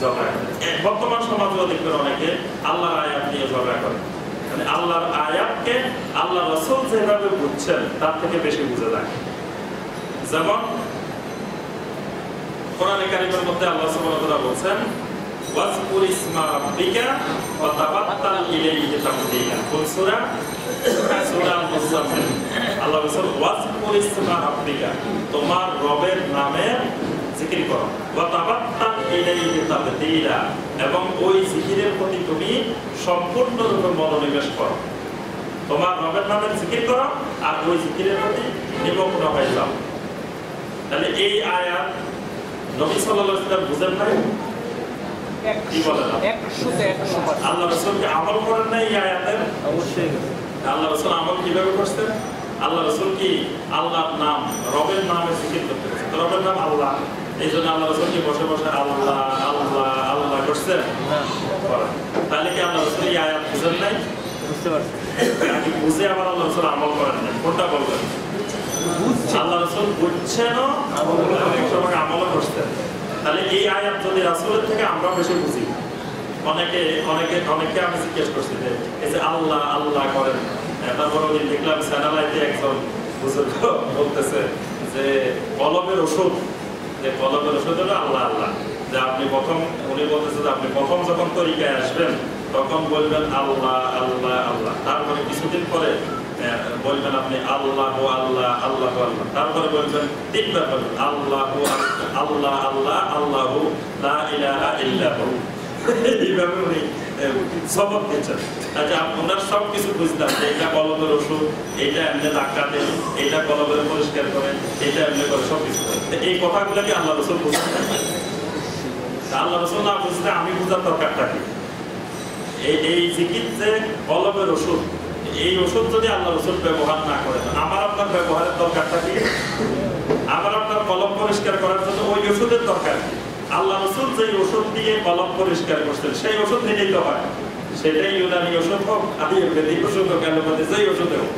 ঝগড়া করে। বর্তমান সমাজে দেখবেন অনেকে আল্লাহর আয়াত নিয়ে ঝগড়া করে, মানে আল্লাহর আয়াতকে আল্লাহ রাসূল যেভাবে বুঝছেন তার থেকে বেশি বুঝে যায়। যেমন কোরআনে কারীমের মধ্যে আল্লাহ সুবহানাহু ওয়া তাআলা বলছেন ওয়াজকুর ইসমা রাব্বিকা ওয়া তাবাত্তাল ইলাইহি তাবদীলা। কোন সূরা? সূরা মুসাফফির। আল্লাহ বলেন ওয়াজকুর ইসমা রাব্বিকা, তোমার রবের নামে জিকির করো, ওয়া তাবাত্তাল ইলাইহি তাবদীলা, এবং ওই জিকিরের প্রতি তুমি সম্পূর্ণরূপে মনোনিবেশ করো। তোমার রবের নামে জিকির করো আর ওই জিকিরের প্রতি নিমগ্ন হয়ে যাও। তাহলে এই আয়াত নবী সাল্লাল্লাহু আলাইহি ওয়াসাল্লাম বুঝেন না? কি বলেন? আল্লাহ রাসূল কি আমল করেন না এই আয়াতের? অবশ্যই। আল্লাহ রাসূল আমল কিভাবে করতেন? আল্লাহ রাসূল কি আল্লাহর নাম, রবের নামে জিকির করতেন। রবের নাম আল্লাহ, এই জন্য আল্লাহ রাসূল কি বসে বসে আল্লাহ আল্লাহ আল্লাহ করছেন? তাহলে কি আল্লাহ রাসূল এই আয়াত বুঝেন নাই? বুঝতে পারছেন? নাকি বুঝে আবার আল্লাহ রাসূল আমল করেন না? কোনটা বলবেন? আল্লাহ রাসূল বুঝছেনও অনেক সময় আমলও করছেন। তাহলে এই আয়াত যদি রাসূলের থেকে আমরা বেশি বুঝি, অনেকে আমি জিজ্ঞেস করছি যে এই যে আল্লাহ আল্লাহ করেন, তারপর ওই দেখলাম স্যাটেলাইটে একজন বুজুর্গ বলতেছে যে কলমের ওষুধ, যে কলমের ওষুধ হলো আল্লাহ আল্লাহ, যে আপনি প্রথম, উনি বলতেছে যে আপনি প্রথম যখন তরিকায় আসবেন তখন বলবেন আল্লাহ আল্লাহ আল্লাহ, তারপরে কিছুদিন পরে বলবেন আপনি আল্লাহ আল্লাহ আল্লাহ আল্লাহ, তারপরে বলবেন তিনবার বলবেন আল্লাহ আল্লাহ আল্লাহ আল্লাহ লা ইলাহা ইল্লাহু। এইভাবে উনি সবক দিচ্ছেন। আচ্ছা, ওনার সব কিছু বুঝতাম যে এটা কলমের ওষুধ, এটা এমনি ধাক্কা দেন, এটা কলমের পরিষ্কার করেন, এটা এমনি করে সব কিছু করেন। এই কথাগুলোকে আল্লাহ রাসূল বুঝতেন। আল্লাহ রাসূল না বুঝতে আমি বুঝার দরকারটা কি? এই জিকির যে কলমের ওষুধ, এই ওষুধ যদি আল্লাহ রাসূল ব্যবহার না করেন, আমার আপনার ব্যবহারের দরকারটা কি? আমার আপনার কলম পরিষ্কার করার জন্য ওই ওষুধের দরকার কি? আল্লাহ রাসূল যে ওষুধ দিয়ে কলম পরিষ্কার করছেন সেই ওষুধ নিলেই তো হয়। সেটাই ইউনানি ওষুধ হোক, আদিবাসী ওষুধ হোক, অ্যালোপ্যাথি যেই ওষুধ হোক,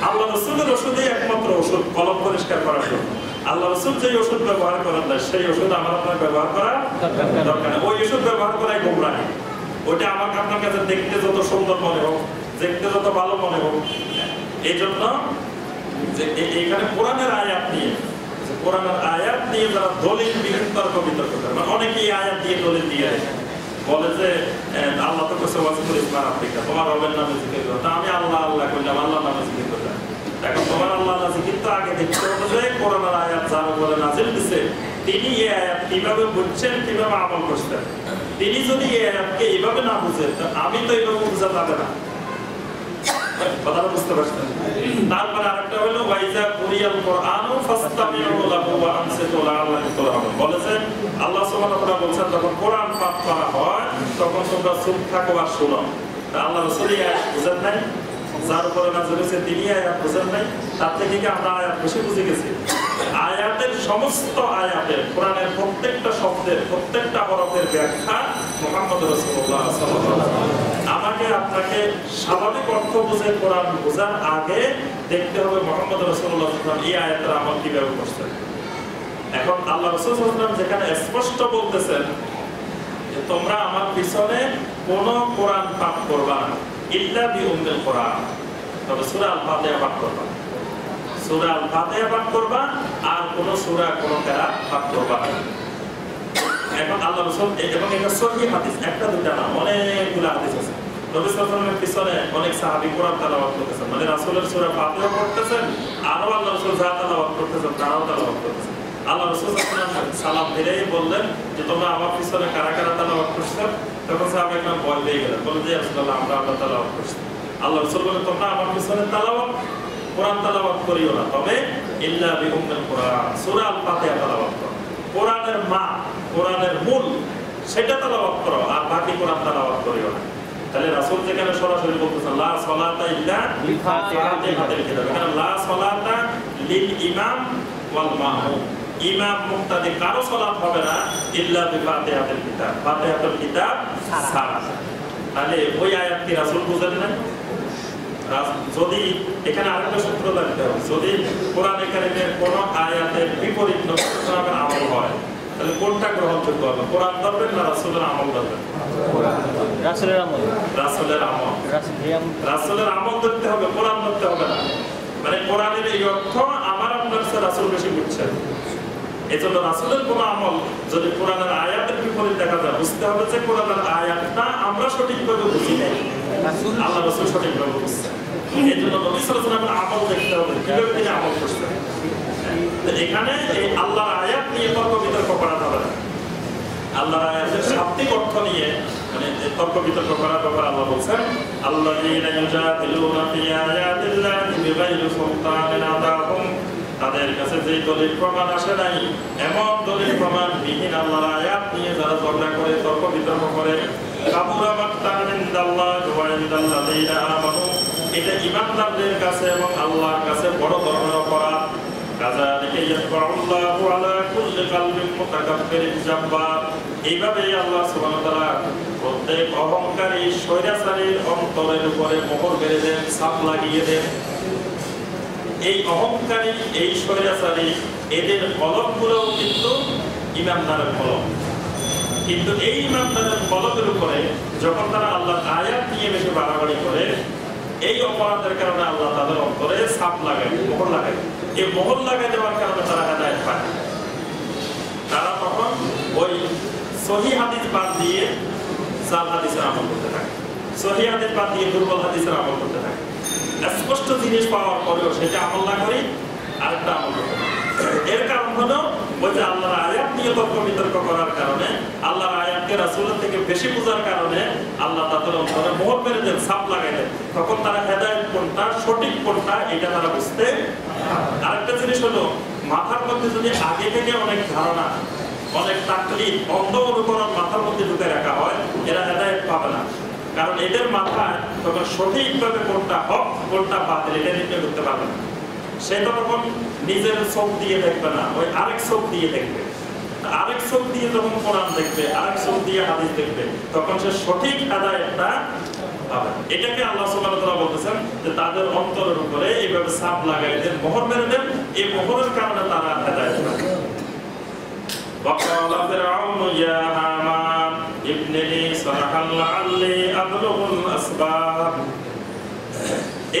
আল্লাহ রাসূলের ওষুধই একমাত্র ওষুধ কলম পরিষ্কার করার জন্য। আল্লাহ রাসূল যে ওষুধ ব্যবহার করেন না সেই ওষুধ আমার আপনার ব্যবহার করা দরকার নেই। ওই ওষুধ ব্যবহার করাই গোমরাহি। ওইটা আমাকে আপনার কাছে দেখতে যত সুন্দর মনে হোক, দেখতে যত ভালো মনে হোক। এই জন্য যে এখানে কোরআনের আয়াত নিয়ে যারা দলিল বিহীন তর্ক বিতর্ক করে, মানে অনেকেই আয়াত দিয়ে দলিল দিয়ে বলে যে আল্লাহ তো কইছে ওয়াজকুর ইসমা রাব্বিকা, তোমার রবের নামে জিকির করো। তা আমি আল্লাহ আল্লাহ কইলাম, আল্লাহর নামে জিকির করলাম। এখন তোমার আল্লাহ আল্লাহ জিকির তো আগে দেখতে হবে যে কোরআনের আয়াত যার উপরে নাযিল হয়েছে তিনি এই আয়াত কিভাবে বুঝছেন, কিভাবে আমল করছেন। তিনি যদি এই আয়াতকে এইভাবে না বুঝেন, আমি তো এইভাবে বুঝা যাবে না। কথাটা বুঝতে পারছেন? তারপরে আরেকটা হলো ওয়াইজা কুরিয়াল কুরআনু ফাসতামিউ লাহু ওয়া আনসিতু লাআল্লাকুম তুরহামুন। বলেছেন আল্লাহ সুবহানাহু ওয়া তাআলা বলেছেন যখন কোরআন পাঠ করা হয় তখন তোমরা চুপ থাকো আর শোনো। তা আল্লাহ রাসূল বুঝেন নাই, যার উপরে নাযিল হয়েছে তিনি আয়াত বুঝেন নাই, তার থেকে কি আমরা আয়াত বেশি বুঝে গেছি? আয়াতের সমস্ত আয়াতের কোরআনের প্রত্যেকটা শব্দের প্রত্যেকটা হরফের ব্যাখ্যা মুহাম্মদ রাসূলুল্লাহ সাল্লাল্লাহু আলাইহি ওয়াসাল্লাম। আমাকে আপনাকে স্বাভাবিক অর্থ বুঝে কোরআন বোঝার আগে দেখতে হবে মুহাম্মদ রাসূলুল্লাহ সাল্লাল্লাহু আলাইহি ওয়াসাল্লাম এই আয়াতের আমল কিভাবে করছেন। এখন আল্লাহ রাসূল সাল্লাল্লাহু আলাইহি ওয়াসাল্লাম যেখানে স্পষ্ট বলতেছেন যে তোমরা আমার পিছনে কোন কোরআন পাঠ করবা না ইল্লা বিউম্মিল কোরআন, তবে সূরা আল-ফাতিহা পাঠ করবা। সূরা আল-ফাতিহা পাঠ করবা আর কোন সূরা কোন কিরাত পাঠ করবা না। এখন আল্লাহ রাসূল এবং এটা সহিহ হাদিস, একটা দুইটা না, অনেকগুলো হাদিস আছে। নবী সাল্লাল্লাহু আলাইহি ওয়াসাল্লামের পিছনে অনেক সাহাবী কোরআন তেলাওয়াত করতেছেন, মানে রাসূলের সূরা ফাতিহা পড়তেছেন আর আল্লাহ রাসূল যা তেলাওয়াত করতেছেন তারাও তেলাওয়াত করতেছেন। আল্লাহ রাসূল সাল্লাল্লাহু আলাইহি ওয়াসাল্লাম সালাম ফিরেই বললেন যে তোমরা আমার পিছনে কারা কারা তেলাওয়াত করছো? তখন সাহাবায়ে কেরাম ভয় পেয়ে গেলেন, বললেন যে ইয়া রাসূলুল্লাহ আমরা তেলাওয়াত করছি। আল্লাহ রাসূল বললেন তোমরা আমার পিছনে তেলাওয়াত কোরআন তেলাওয়াত করিও না, তবে ইল্লা বিউম্মিল কোরআন, সূরা আল-ফাতিহা তেলাওয়াত করো। কোরআনের মা, কোরআনের মূল সেটা তেলাওয়াত করো, আর বাকি কোরআন তেলাওয়াত করিও না। তাহলে রাসূল যেখানে সরাসরি বলতেছেন লা সালাতা ইল্লা বিফাতিহাতিল কিতাব, এখানে লা সালাতা লিল ইমাম ওয়াল মামুম, ইমাম মুক্তাদি কারো সালাত হবে না ইল্লা বিফাতিহাতিল কিতাব, ফাতিহাতুল কিতাব ছাড়া। তাহলে ওই আয়াত কি রাসূল বুঝেন না? যদি এখানে আরেকটা সূত্র জানতে হবে, যদি কোরআন কারীমের কোন আয়াতের বিপরীত নবীর আমল হয় তাহলে কোনটা গ্রহণযোগ্য হবে? কোরআন ধরবেন না রাসূলের আমল ধরবেন? রাসূলের আমল। রাসূলের আমল, রাসূলের আমল ধরতে হবে, কোরআন ধরতে হবে না। মানে কোরআনের এই অর্থ আমার আপনার কাছে রাসূল বেশি বুঝছেন। এজন্য রাসূলের কোন আমল যদি কোরআনের আয়াতের বিপরীত দেখা যায়, বুঝতে হবে যে কোরআনের আয়াতটা আমরা সঠিকভাবে বুঝি নাই, আল্লাহ রাসূল সঠিকভাবে বুঝছেন। এজন্য নবী সাল্লাল্লাহু আলাইহি ওয়াসাল্লাম আমল দেখতে হবে, কিভাবে তিনি আমল করছেন। এখানে এই আল্লাহর আয়াত নিয়ে তর্ক বিতর্ক করা যাবে না। আল্লাহর আয়াতের শাব্দিক অর্থ নিয়ে মানে তর্ক বিতর্ক করার ব্যাপারে আল্লাহ বলছেন আল্লাযীনা ইউজাদিলুনা ফি আয়াতিল্লাহি বিগাইরি সুলতানিন আতাহুম, তাদের কাছে যে দলিল প্রমাণ আসে নাই এমন দলিল প্রমাণ বিহীন আল্লাহর আয়াত নিয়ে যারা ঝগড়া করে তর্ক বিতর্ক করে, কাবুরা মাকতান ইনদাল্লাহি ওয়া ইনদাল্লাযীনা আমানু, এটা ঈমানদারদের কাছে এবং আল্লাহর কাছে বড় ধরনের অপরাধ। কাযালিকা ইয়াতবাউল্লাহু আলা কুল্লি কলবিন মুতাকাব্বিরিন জাব্বার, এইভাবে আল্লাহ সুবহানাহু ওয়া তাআলা প্রত্যেক অহংকারী স্বৈরাচারীর অন্তরের উপরে মোহর মেরে দেন, ছাপ লাগিয়ে দেন। এই অহংকারী এই স্বৈরাচারী এদের কলমগুলো কিন্তু ইমানদারের কলম, কিন্তু এই ইমানদারের কলমের উপরে যখন তারা আল্লাহর আয়াত নিয়ে বেশি বাড়াবাড়ি করে, এই অপরাধের কারণে আল্লাহ তাদের অন্তরে ছাপ লাগায়, মোহর লাগায়। এই মোহর লাগাই দেওয়ার কারণে তারা হেদায়েত পায়। তারা তখন ওই সহিহ হাদিস বাদ দিয়ে জাল হাদিসের আমল করতে থাকে, সহিহ হাদিস বাদ দিয়ে দুর্বল হাদিসের আমল করতে থাকে। স্পষ্ট জিনিস পাওয়ার পরেও সেটা আমল না করি আরেকটা আমল করতে থাকে। এর কারণ হলো ওই যে আল্লাহর আয়াত নিয়ে তর্ক বিতর্ক করার কারণে, আল্লাহর আয়াতকে রাসূলের থেকে বেশি বোঝার কারণে আল্লাহ তাদের অন্তরে মোহর মেরে দেন, ছাপ লাগাই দেন। তখন তারা হেদায়েত কোনটা সঠিক কোনটা এটা তারা বুঝতে। আরেকটা জিনিস হলো মাথার মধ্যে যদি আগে থেকে অনেক ধারণা, অনেক তাকলিদ, অন্ধ অনুকরণ মাথার মধ্যে ঢুকে রাখা হয়, এরা হেদায়েত পাবে না। কারণ এদের মাথায় তখন সঠিকভাবে কোনটা হক কোনটা বাতিল এটা নির্ণয় করতে পারবে না। সে তখন নিজের চোখ দিয়ে দেখবে না, ওই আরেক চোখ দিয়ে দেখবে। আরেক চোখ দিয়ে যখন কোরআন দেখবে, আরেক চোখ দিয়ে হাদিস দেখবে, তখন সে সঠিক হেদায়েতটা পাবে। এটাকে আল্লাহ সুবহানাহু ওয়া তাআলা বলতেছেন যে তাদের অন্তরের উপরে এইভাবে ছাপ লাগাই দেন, মোহর মেরে দেন। এই মোহরের কারণে তারা হেদায়েত পাবে। وقال فرعون يا هامان ابن لي صرحا لعلي أبلغ الأسباب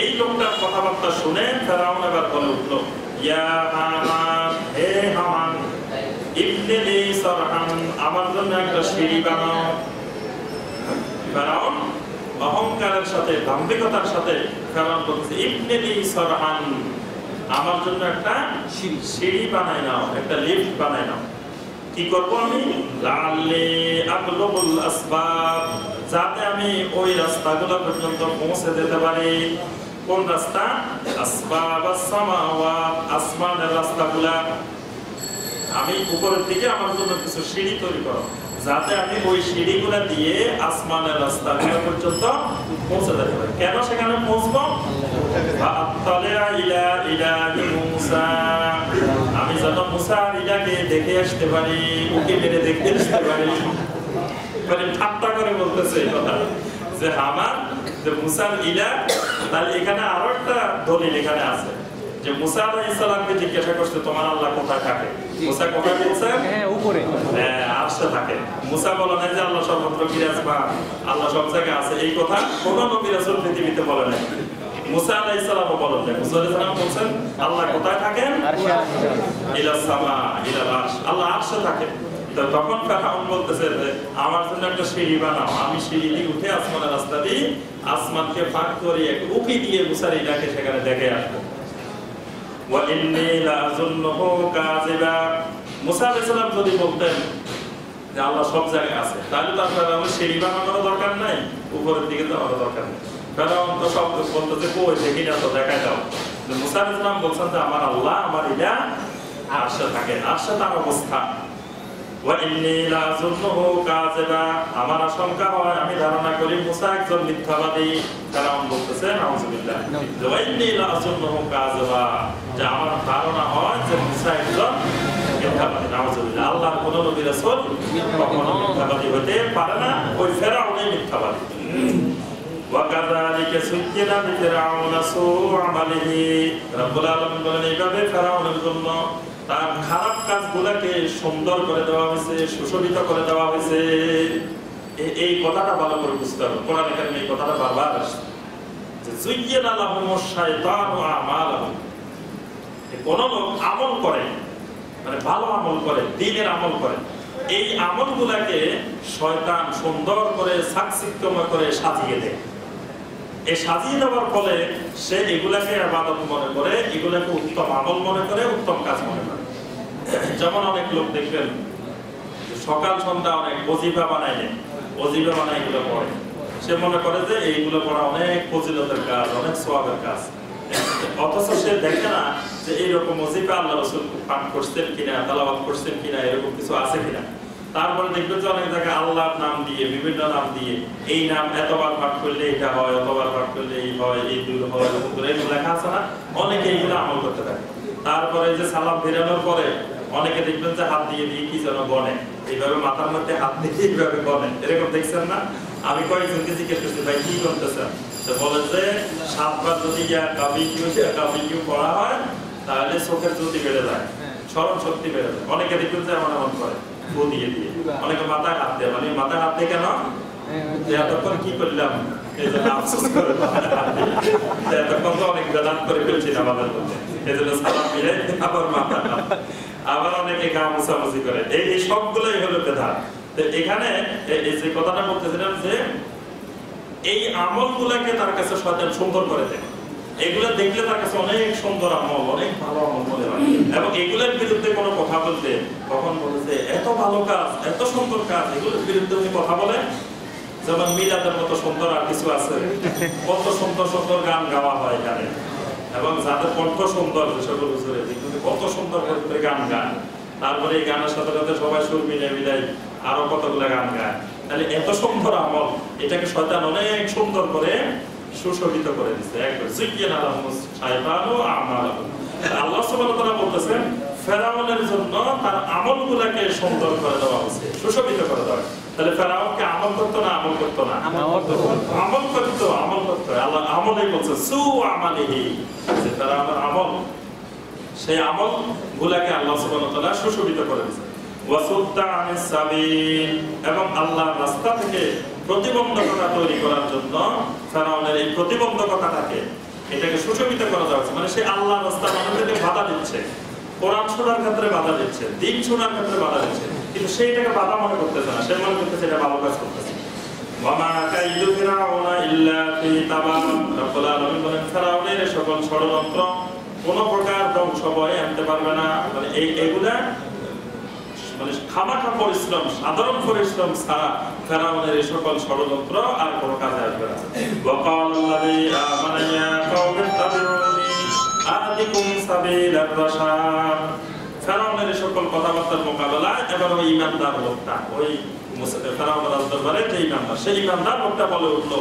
এই লোকটার কথাবার্তা শুনে ফেরাউন এবার বলে উঠলো, ইয়া হামান, হে হামান, ইবনে লি সারহান, আমার জন্য একটা সিঁড়ি বানাও। ফেরাউন অহংকারের সাথে, দাম্ভিকতার সাথে ফেরাউন বলছে, ইবনে লি সারহান, আমার জন্য একটা সিঁড়ি বানাই নাও, একটা লিফট বানাই নাও। কি করবো আমি? লাআল্লি আবলুগুল আসবাব, যাতে আমি ওই রাস্তাগুলো পর্যন্ত পৌঁছে যেতে পারি। কোন রাস্তা? আসবাব আস-সামাওয়াত, আসমানের রাস্তাগুলা। আমি উপরের দিকে আমার জন্য কিছু সিঁড়ি তৈরি করো, যাতে আমি ওই সিঁড়িগুলা দিয়ে আসমানের রাস্তাগুলো পর্যন্ত পৌঁছে যেতে পারি। কেন সেখানে পৌঁছবো? আমি যেন মুসা আর ইলাকে দেখে আসতে পারি, উকি মেরে দেখে আসতে পারি। মানে ঠাট্টা করে বলতেছে এই কথা যে আমার যে মুসার ইলা। তাহলে এখানে আরো একটা দলিল এখানে আছে যে মুসা আলাইহিস সালামকে জিজ্ঞাসা করছে, তোমার আল্লাহ কোথায় থাকে? মুসা কোথায় বলছে? হ্যাঁ, উপরে। হ্যাঁ, আরশে থাকে। মুসা বলে না যে আল্লাহ সর্বত্র বিরাজমান, আল্লাহ সব জায়গায় আছে। এই কথা কোন নবী রাসূল পৃথিবীতে বলে নাই। মুসা আলাইহিস সালামও বলেন না। মুসা আলাইহিস সালাম বলছেন আল্লাহ কোথায় থাকেন? আরশে। ইলাস সামা ইলাল আরশ, আল্লাহ আরশে থাকে। তো তখন ফেরাউন বলতেছে যে আমার জন্য একটা সিঁড়ি বানাও, আমি সিঁড়ি দিয়ে উঠে আসমানের রাস্তা দিয়ে আসমানকে ফাঁক করে এক উকি দিয়ে মুসার ইলাকে সেখানে দেখে আসবো। ওয়া ইন্নী লাযুন্নুহু কাযিবা, মুসা আলাইহিস সালাম যদি বলতেন যে আল্লাহ সব জায়গায় আছে, তাহলে তো আপনার আমার সিঁড়ি বানানোর দরকার নাই, উপরের দিকে যাওয়ার দরকার নেই। ফেরাউন তো সব বলতেছে কই দেখি না তো, দেখাই দাও। মুসা আলাইহিস সালাম বলছেন যে আমার আল্লাহ, আমার ইলা আরশে থাকেন, আরশে তার অবস্থান। ওয়া ইন্নী লাযুন্নুহু কাযিবা, আমার আশঙ্কা হয়, আমি ধারণা করি মুসা একজন মিথ্যাবাদী। ফেরাউন বলতেছে নাউযুবিল্লাহ, ওয়া ইন্নী লাযুন্নুহু কাযিবা, যে আমার ধারণা হয় যে মুসা একজন মিথ্যাবাদী। নাউযুবিল্লাহ, আল্লাহর কোন নবী রাসূল কখনো মিথ্যাবাদী হতে পারে না, ওই ফেরাউনই মিথ্যাবাদী। ওয়া কাযালিকা সুজ্জিনা লিফিরআউনা সু'উ আমালিহি, রব্বুল আলামিন বলেন এইভাবে ফেরাউনের জন্য তার খারাপ কাজগুলোকে সুন্দর করে দেওয়া হয়েছে, সুশোভিত করে দেওয়া হয়েছে। এই কথাটা ভালো করে বুঝতে হবে। কোরআন কারীমে এই কথাটা বারবার আসছে যে যুয়্যিনা লাহুমুশ শাইতানু আমালাহুম, কোন লোক আমল করে, মানে ভালো আমল করে, দ্বীনের আমল করে, এই আমলগুলোকে শয়তান সুন্দর করে সাকসিক্তময় করে সাজিয়ে দেয়। এই সাজিয়ে দেওয়ার ফলে সে এগুলাকে ইবাদত মনে করে, এগুলাকে উত্তম আমল মনে করে, উত্তম কাজ মনে করে। যেমন অনেক লোক দেখবেন সকাল সন্ধ্যা অনেক ওজিফা বানায় নেয়, ওজিফা বানায় এগুলো পড়ে। সে মনে করে যে এইগুলো পড়া অনেক ফজিলতের কাজ, অনেক সওয়াবের কাজ। অথচ সে দেখে না যে এইরকম ওজিফা আল্লাহ রাসূল পাঠ করছেন কিনা, তেলাওয়াত করছেন কিনা, এরকম কিছু আছে কিনা। তারপরে দেখবেন যে অনেক জায়গায় আল্লাহর নাম দিয়ে, বিভিন্ন নাম দিয়ে, এই নাম এতবার পাঠ করলে এটা হয়, অতবার পাঠ করলে এই হয়, এই দূর হয়, এরকম করে এগুলো লেখা আছে না, অনেকে এইগুলো আমল করতে থাকে। তারপরে যে সালাম ফেরানোর পরে অনেকে দেখবেন যে হাত দিয়ে দিয়ে কি যেন বনে, এইভাবে মাথার মধ্যে হাত দিয়ে এইভাবে বনে, এরকম দেখছেন না? আমি কয়েকজনকে জিজ্ঞেস করছি, ভাই কি করতেছেন? তো বলে যে 7 বার যদি কাবিকিউ পড়া হয় তাহলে চোখের জ্যোতি বেড়ে যায়, স্মরণ শক্তি বেড়ে যায়। অনেকে দেখবেন যে এমন এমন করে ফু দিয়ে দিয়ে, অনেকে মাথায় হাত দেয়। মানে মাথায় হাত দিয়ে কেন? এতক্ষণ কি করলাম এই জন্য আফসোস করে, এতক্ষণ তো অনেক বেদাত করে ফেলছি আমাদের মধ্যে, এই জন্য সালাম মিলে আবার মাথা, আবার অনেকে গা মোছামুছি করে। এই সবগুলোই হলো বেদাত। তো এখানে এই যে কথাটা বলতেছিলাম যে এই আমলগুলোকে তার কাছে শয়তান সুন্দর করে দেয়। এগুলো দেখলে তার কাছে অনেক সুন্দর আমল, অনেক ভালো আমল মনে হয়, এবং এগুলোর বিরুদ্ধে কোনো কথা বলতে তখন বলে যে এত ভালো কাজ, এত সুন্দর কাজ, এগুলোর বিরুদ্ধে উনি কথা বলে। যেমন মিলাদের মতো সুন্দর আর কিছু আছে, কত সুন্দর সুন্দর গান গাওয়া হয় এখানে, এবং যাদের কণ্ঠ সুন্দর, সকল হুজুরে কত সুন্দর করে গান গায়। তারপরে এই গানের সাথে সাথে সবাই সুর মিলে মিলাই আরো কতগুলো গান গায়। তাহলে এত সুন্দর আমল, এটাকে শয়তান অনেক সুন্দর করে সুশোভিত করে দিচ্ছে। একবার যুয়্যিনা লাহুমুশ শাইতানু আমালাহুম, আল্লাহ সুবহানাহু ওয়া তাআলা বলতেছেন ফেরাউনের জন্য তার আমলগুলোকে সুন্দর করে দেওয়া হয়েছে, সুশোভিত করে দেওয়া। তাহলে ফেরাউনকে আমল করতো না, আমল করতো না, আমল করতো, আমল করতো। আল্লাহ আমলেই বলছে সু আমালিহি, যে ফেরাউনের আমল, সেই আমল গুলাকে আল্লাহ সুবহানাহু ওয়া তাআলা সুশোভিত করে দিয়েছে। ওয়াসুদ্দা আনিস সাবিল, এবং আল্লাহর রাস্তা থেকে প্রতিবন্ধকতা তৈরি করার জন্য ফেরাউনের এই প্রতিবন্ধকতাটাকে এটাকে সুশোভিত করা যাচ্ছে, মানে সে আল্লাহর রাস্তা মানুষদেরকে বাধা দিচ্ছে, কোরআন শোনার ক্ষেত্রে বাধা দিচ্ছে, দিন শোনার ক্ষেত্রে বাধা দিচ্ছে, কিন্তু সে এটাকে বাধা মনে করতেছে না, সে মনে করতেছে এটা ভালো কাজ করতেছে। ওয়ামা কাইদু ফিরাউনা ইল্লা ফি তাবাব। রব্বুল আলামিন বলেন ফিরাউনের সকল ষড়যন্ত্র কোন প্রকার ধ্বংস বয়ে আনতে পারবে না, মানে এগুলা মানে খামাখা পরিশ্রম, সাধারণ পরিশ্রম ছাড়া ফিরাউনের এই সকল ষড়যন্ত্র আর কোনো কাজে আসবে না। ওয়াকালাল্লাযী আমানা ইয়া কওমি ইত্তাবিউনি আহদিকুম সাবিলার রাশাদ। ফিরাউনের এই সকল কথাবার্তার মোকাবেলায় এবার ওই ইমানদার লোকটা, ওই ফিরাউনের দরবারে যে ইমানদার, সেই ইমানদার লোকটা বলে উঠলো,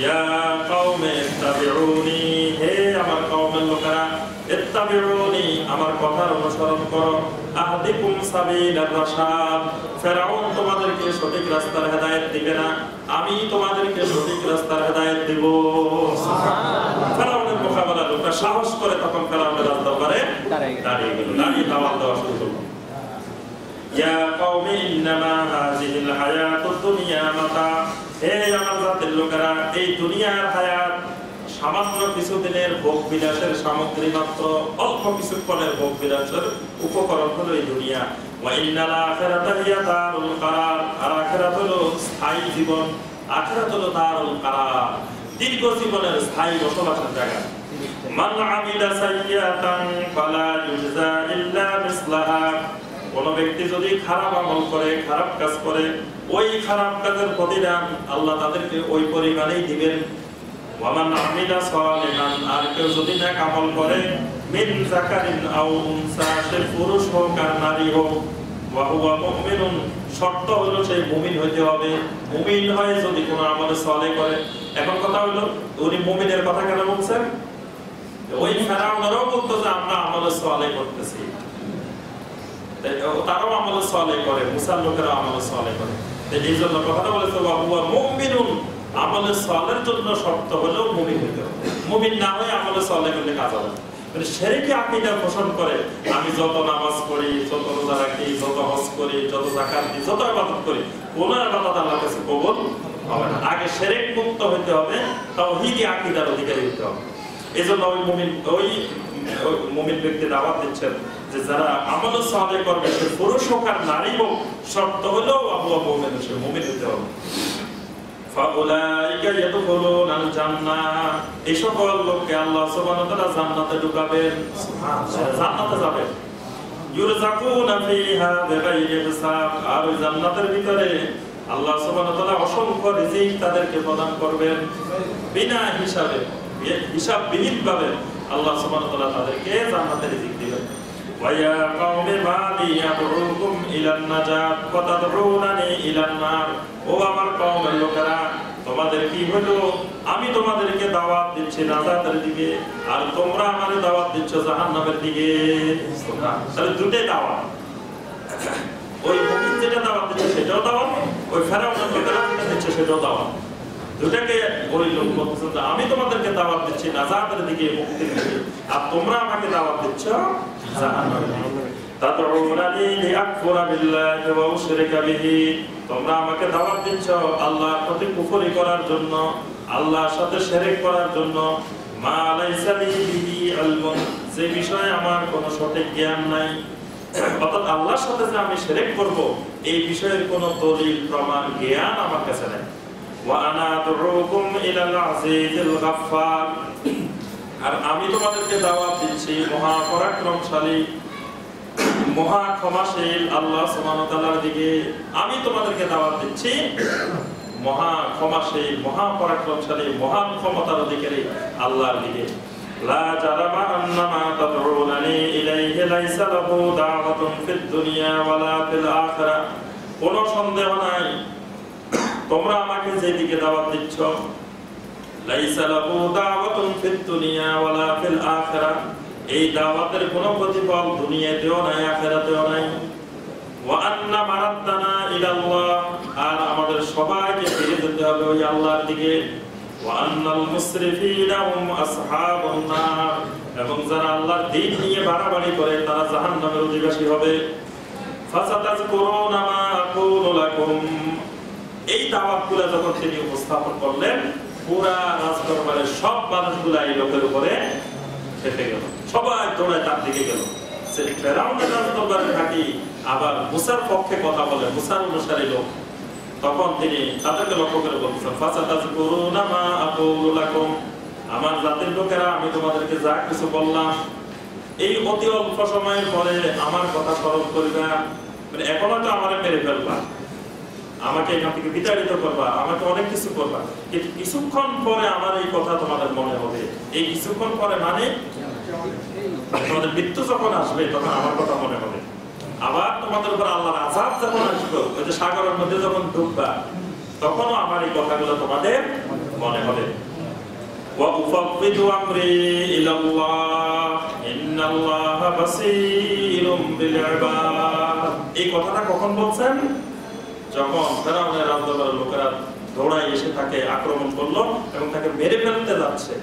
ইয়া কওমি ইত্তাবিউনি, হে আমার কওমের লোকেরা, ইত্তাবিউনি, আমার কথার অনুসরণ করো, আহদিকুম সাবিলার রাশাদ। ফিরাউন তোমাদেরকে সঠিক রাস্তার হেদায়েত দিবে না, আমি তোমাদেরকে সঠিক রাস্তার হেদায়েত দেব। সুবহানাল্লাহ। ফিরাউনের মোকাবেলায় লোকটা সাহস করে তখন ফিরাউনের দরবারে দাঁড়িয়ে গেল, দাঁড়িয়ে দাওয়াত দেওয়া শুরু করলো। ইয়া কওমি ইন্নামা হাযিহিল হায়াতুদ দুনিয়া মাতা, হে আমার জাতের লোকেরা, এই দুনিয়ার হায়াত সামান্য কিছুদিনের ভোগ বিলাসের সামগ্রী মাত্র, অল্প কিছুক্ষণের ভোগ বিলাসের উপকরণ হলো এই দুনিয়া। ওয়া ইন্নাল আখিরাতা হিয়া দারুল কারার, আর আখিরাত হলো স্থায়ী জীবন, আখিরাত হলো দারুল কারার, দীর্ঘ জীবনের স্থায়ী বসবাসের জায়গা। মান আমিলা সাইয়্যাতান ফালা ইউজা ইল্লা মিসলাহা, কোন ব্যক্তি যদি খারাপ আমল করে, খারাপ কাজ করে, ওই খারাপ কাজের প্রতিদান আল্লাহ তাদেরকে ওই পরিমাণেই দিবেন। ওয়ামান আমিলা সালিহান, আর কেউ যদি নেক আমল করে, মিন যাকারিন আও উনসা, সে পুরুষ হোক আর নারী হোক, ওয়া হুয়া মুমিনুন, শর্ত হলো সেই মুমিন হইতে হবে। মুমিন হয় যদি কোনো আমলে সালেহ করে। এখন কথা হলো উনি মুমিনের কথা কেন বলছেন? ওই ফিরাউনরাও বলতো যে আমরা আমলে সালেহ করতেছি, তারাও আমলে সালেহ করে, মুসার লোকেরা আমলে সালেহ করে, এই জন্য কথাটা বলেছে ওয়া হুয়া মুমিনুন, আমলে সালেহের জন্য শর্ত হলো মুমিন হতে হবে। মুমিন না হয়ে আমলে সালেহ করলে কাজ হবে না। মানে শিরকি আকীদা পোষণ করে আমি যত নামাজ পড়ি, যত রোজা রাখি, যত হজ করি, যত যাকাত দিই, যত ইবাদত করি, কোন ইবাদত আল্লাহর কাছে কবুল হবে না। আগে শিরক মুক্ত হতে হবে, তাওহীদি আকীদার অধিকারী হতে হবে। এজন্য ওই মুমিন ব্যক্তি দাওয়াত দিচ্ছেন যে যারা আমলে সালেহ করবে, সে পুরুষ হোক আর নারী হোক, শর্ত হলো আল্লাহ মুমিন, সে মুমিন হতে হবে। ফাউলাইকা ইয়াদখুলুনাল জান্নাহ, এই সকল লোককে আল্লাহ সুবহানাহু ওয়া তাআলা জান্নাতে ঢুকাবেন। সুবহানাল্লাহ, জান্নাতে যাবেন। ইউরযাকুনা ফিহা বিগাইরি হিসাব, আর ওই জান্নাতের ভিতরে আল্লাহ সুবহানাহু ওয়া তাআলা অসংখ্য রিজিক তাদেরকে প্রদান করবেন বিনা হিসাবে, হিসাববিহীন ভাবে আল্লাহ সুবহানাহু ওয়া তাআলা তাদেরকে জান্নাতে রিজিক দিবেন। ওয়া ইয়া কওমি মা লি আদউকুম ইলান নাজাত ওয়া তাদউনানি ইলান নার, ও আমার কওমের লোকেরা, তোমাদের কি হলো? আমি তোমাদেরকে দাওয়াত দিচ্ছি নাজাতের দিকে, আর তোমরা আমাকে দাওয়াত দিচ্ছ জাহান্নামের দিকে। তাহলে দুটোই দাওয়াত। ওই মুমিন যেটা দাওয়াত দিচ্ছে সেটাও দাওয়াত, ওই ফিরাউনের লোকেরা যেটা দিচ্ছে সেটাও দাওয়াত। দুটাকে ওই লোক বলছে যে আমি তোমাদেরকে দাওয়াত দিচ্ছি নাজাতের দিকে, মুক্তির দিকে, আর তোমরা আমাকে দাওয়াত দিচ্ছ জাহান্নামের দিকে। তাদউনানি লিআকফুরা বিল্লাহি ওয়া উশরিকা বিহি, তোমরা আমাকে দাওয়াত দিচ্ছ আল্লাহর প্রতি কুফরি করার জন্য, আল্লাহর সাথে শিরক করার জন্য। মা লাইসা লি বিহি ইলমুন, যে বিষয়ে আমার কোনো সঠিক জ্ঞান নাই, অর্থাৎ আল্লাহর সাথে যে আমি শিরক করব এই বিষয়ের কোনো দলিল প্রমাণ জ্ঞান আমার কাছে নাই। ওয়া আনা আদউকুম ইলাল আজিজিল গাফফার, আর আমি তোমাদেরকে দাওয়াত দিচ্ছি মহা পরাক্রমশালী, মহা ক্ষমাশীল আল্লাহ সুবহানাহু ওয়া তাআলার দিকে। আমি তোমাদেরকে দাওয়াত দিচ্ছি মহা ক্ষমাশীল, মহা পরাক্রমশালী, মহান ক্ষমতার অধিকারী আল্লাহর দিকে। লা জারামা আন্নামা তাদউনানি ইলাইহি লাইসা লাহু দাওয়াতুন ফিদ দুনিয়া ওয়ালা ফিল আখিরাহ, কোনো সন্দেহ নাই তোমরা আমাকে যেদিকে দাওয়াত দিচ্ছ, লাইসা লাহু দাওয়াতুন ফিদ দুনিয়া ওয়ালা ফিল আখিরাহ, এই দাওয়াতের কোনো প্রতিফল দুনিয়াতেও নাই, আখিরাতেও নাই। ওয়া আন্না মারাদ্দানা ইলাল্লাহ, আর আমাদের সবাইকে ফিরে যেতে হবে ওই আল্লাহর দিকে। ওয়া আন্নাল মুসরিফিনা হুম আসহাবুন নার, এবং যারা আল্লাহর দ্বীন নিয়ে বাড়াবাড়ি করে তারা জাহান্নামের অধিবাসী হবে। ফাসাতাযকুরুনা মা আকুলু লাকুম, এই দাওয়াতগুলো যখন তিনি উপস্থাপন করলেন পুরা রাজদরবারের সব মানুষগুলা এই লোকের উপরে খেপে গেল, সবাই দৌড়ায় তার দিকে গেল। ফেরাউনের রাজদরবারে থাকি আবার মুসার পক্ষে কথা বলে, মুসার অনুসারী লোক। তখন তিনি তাদেরকে লক্ষ্য করে বলছেন, ফাসাতাযকুরুনা মা আকুলু লাকুম, আমার জাতির লোকেরা আমি তোমাদেরকে যা কিছু বললাম এই অতি অল্প সময়ের পরে আমার কথা স্মরণ করবা, মানে এখনো তো আমারে মেরে ফেলবা, আমাকে এখান থেকে বিতাড়িত করবা, আমাকে অনেক কিছু করবা, কিন্তু কিছুক্ষণ পরে আমার এই কথা তোমাদের মনে হবে। এই কিছুক্ষণ পরে মানে তোমাদের মৃত্যু যখন আসবে তখন আমার কথা মনে হবে। আবার তোমাদের উপর আল্লাহর আযাব যখন আসবে, ওই যে সাগরের মধ্যে যখন ডুববা, তখনও আমার এই কথাগুলো তোমাদের মনে হবে। وَأُفَوِّضُ أَمْرِي إِلَى اللَّهِ إِنَّ اللَّهَ بَصِيرٌ بِالْعِبَادِ। এই কথাটা কখন বলছেন? যখন ফেরাউনের রাজদরবারের লোকেরা দৌড়ায় এসে তাকে আক্রমণ করলো এবং তাকে মেরে ফেলতে যাচ্ছে,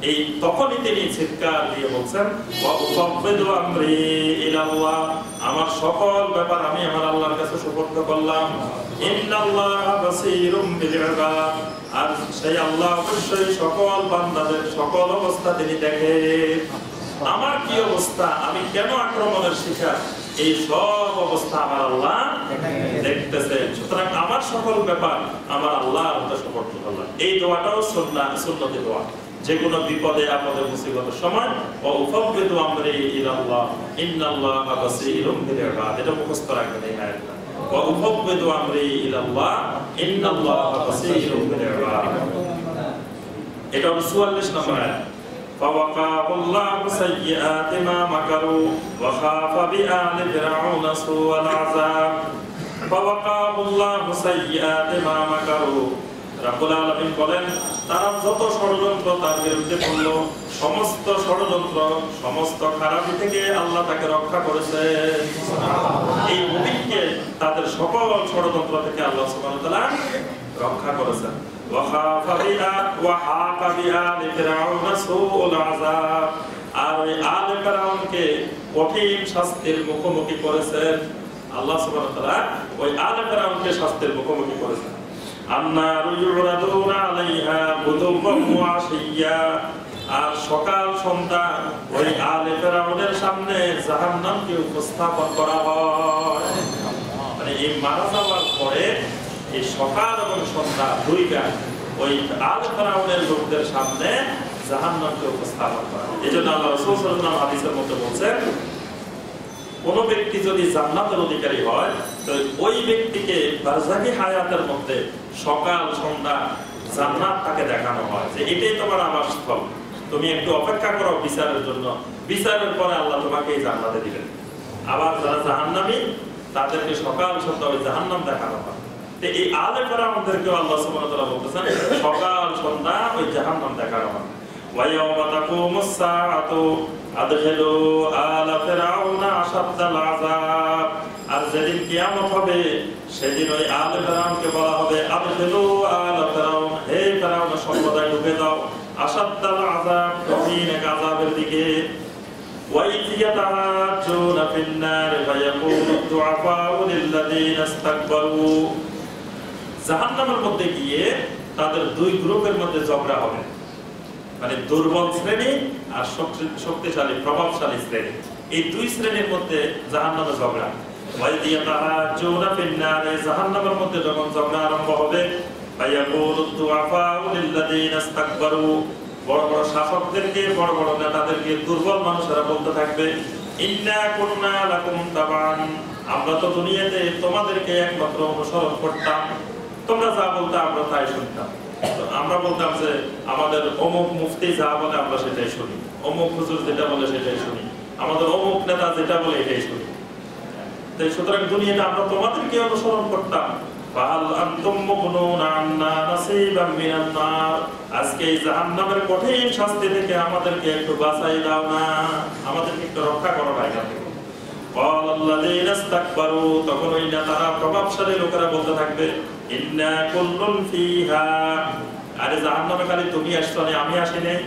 এই তখনই তিনি চিৎকার দিয়ে বলছেন, ওয়াউফাউযু আমরি ইলাল্লাহ, আমার সকল ব্যাপার আমি আমার আল্লাহর কাছে সুপর্দ করলাম। ইন্নাল্লাহা বাসীরুম বিল ইবাদ, আর সেই আল্লাহ অবশ্যই সকল বান্দাদের সকল অবস্থা তিনি দেখেন। আমার কি অবস্থা, আমি কেন আক্রমণের শিকার, এই সব অবস্থা আমার আল্লাহ দেখতেছেন। সুতরাং আমার সকল ব্যাপার আমার আল্লাহর হাতে সুপর্দ করলাম। এই দোয়াটাও সুন্নতি দোয়া, যে কোনো বিপদে আপদে মুসিবতের সময় ওয়াউফাউযু আমরি ইলাল্লাহ ইন্নাল্লাহা বাসীরুম বিল ইবাদ, এটা মুখস্থ রাখবেন। এই আয়াতটা ওয়াউফাউযু আমরি ইলাল্লাহ ইন্নাল্লাহা বাসীরুম বিল ইবাদ, এটা 44 নম্বর আয়াত। ফাওয়াকাহুল্লাহু সাইয়্যাতি মা মাকারু ওয়া খাফা বিআলি ফিরআউনা সুআল আযাব। ফাওয়াকাহুল্লাহু সাইয়্যাতি মা মাকারু, রাব্বুল আলামিন বলেন তারা যত ষড়যন্ত্র তার বিরুদ্ধে করলো, সমস্ত ষড়যন্ত্র সমস্ত খারাপি থেকে আল্লাহ তাকে রক্ষা করেছে। এই মুমিনকে তাদের সকল ষড়যন্ত্র থেকে আল্লাহ সুবহানাহু ওয়া তাআলা রক্ষা করেছেন। ওয়া খাফা বিহা ওয়া হাকা বিহা লিফিরআউনা সুউল আযাব, আর ওই আলে ফিরআউনকে কঠিন শাস্তির মুখোমুখি করেছেন আল্লাহ সুবহানাহু ওয়া তাআলা, ওই আলে ফিরআউনকে শাস্তির মুখোমুখি করেছেন। আন্নারু ইউরাদুনা আলাইহা গুদুওয়ান ওয়া আশিয়্যা, আর সকাল সন্ধ্যা ওই আলে ফিরআউনের সামনে জাহান্নামকে উপস্থাপন করা হয়। মানে এই মারা যাওয়ার পরে এই সকাল এবং সন্ধ্যা দুইটা ওই আলে ফিরআউনের লোকদের সামনে জাহান্নামকে উপস্থাপন করা। এজন্য আল্লাহ রাসূল সাল্লাল্লাহু আলাইহি ওয়াসাল্লাম হাদিসের মধ্যে বলেছেন, কোন ব্যক্তি যদি জান্নাতের অধিকারী হয় তো ওই ব্যক্তিকে বারজাখী হায়াতের মধ্যে সকাল সন্ধ্যা জান্নাত তাকে দেখানো হয়, যে এটাই তোমার আবাসস্থল, তুমি একটু অপেক্ষা করো বিচারের জন্য, বিচারের পরে আল্লাহ তোমাকে এই জান্নাতে দিবেন। আবার যারা জাহান্নামী তাদেরকে সকাল সন্ধ্যা ওই জাহান্নাম দেখানো হয়। তো এই আলে ফিরআউনদেরকেও আল্লাহ সুবহানাহু ওয়া তাআলা বলতেছেন সকাল সন্ধ্যা ওই জাহান্নাম দেখানো হয়। ওয়া ইয়াওমা তাকুমুস সাআতু আদখিলু আলা ফিরআউনা আশাদ্দাল আযাব, আর যেদিন কিয়ামত হবে সেদিন ওই আলে ফিরআউনকে বলা হবে আদখিলু আলা ফিরআউন, হে ফিরআউনের সম্প্রদায় ঢুকে যাও আশাদ্দাল আযাব, কঠিন এক আযাবের দিকে। ওয়া ইয়াতাহাজ্জুনা ফিন নার ফায়াকুলু দুআফাউ লিল্লাযিনা ইসতাকবারু, জাহান্নামের মধ্যে গিয়ে তাদের দুই গ্রুপের মধ্যে ঝগড়া হবে, মানে দুর্বল শ্রেণী আর শক্তিশালী প্রভাবশালী শ্রেণী, এই দুই শ্রেণীর মধ্যে জাহান্নামে ঝগড়া। জাহান্নামের মধ্যে যখন ঝগড়া আরম্ভ হবে, বড় বড় শাসকদেরকে বড় বড় নেতাদেরকে দুর্বল মানুষেরা বলতে থাকবে, ইন্না কুন্না লাকুম তাবান, আমরা তো দুনিয়াতে তোমাদেরকে একমাত্র অনুসরণ করতাম, তোমরা যা বলতে আমরা তাই শুনতাম। আমরা বলতাম যে আমাদের অমুক মুফতি যা বলে আমরা সেটাই শুনি, অমুক হুজুর যেটা বলে সেটাই শুনি, আমাদের অমুক নেতা যেটা বলে এটাই শুনি। তাই সুতরাং দুনিয়াতে আমরা তোমাদেরকে অনুসরণ করতাম। ফাহাল আনতুম মুগনুনা আন্না নাসীবাম মিনান নার, আজকে এই জাহান্নামের কঠিন শাস্তি থেকে আমাদেরকে একটু বাঁচাই দাও না, আমাদেরকে একটু রক্ষা করো না এখান থেকে। ক্বালাল্লাযীনা ইসতাকবারু, তখন ওই নেতারা প্রভাবশালী লোকেরা বলতে থাকবে, ইন্না কুল্লুন ফিহা, আরে জাহান্নামে খালি তুমি আসছো না, আমি আসি নাই।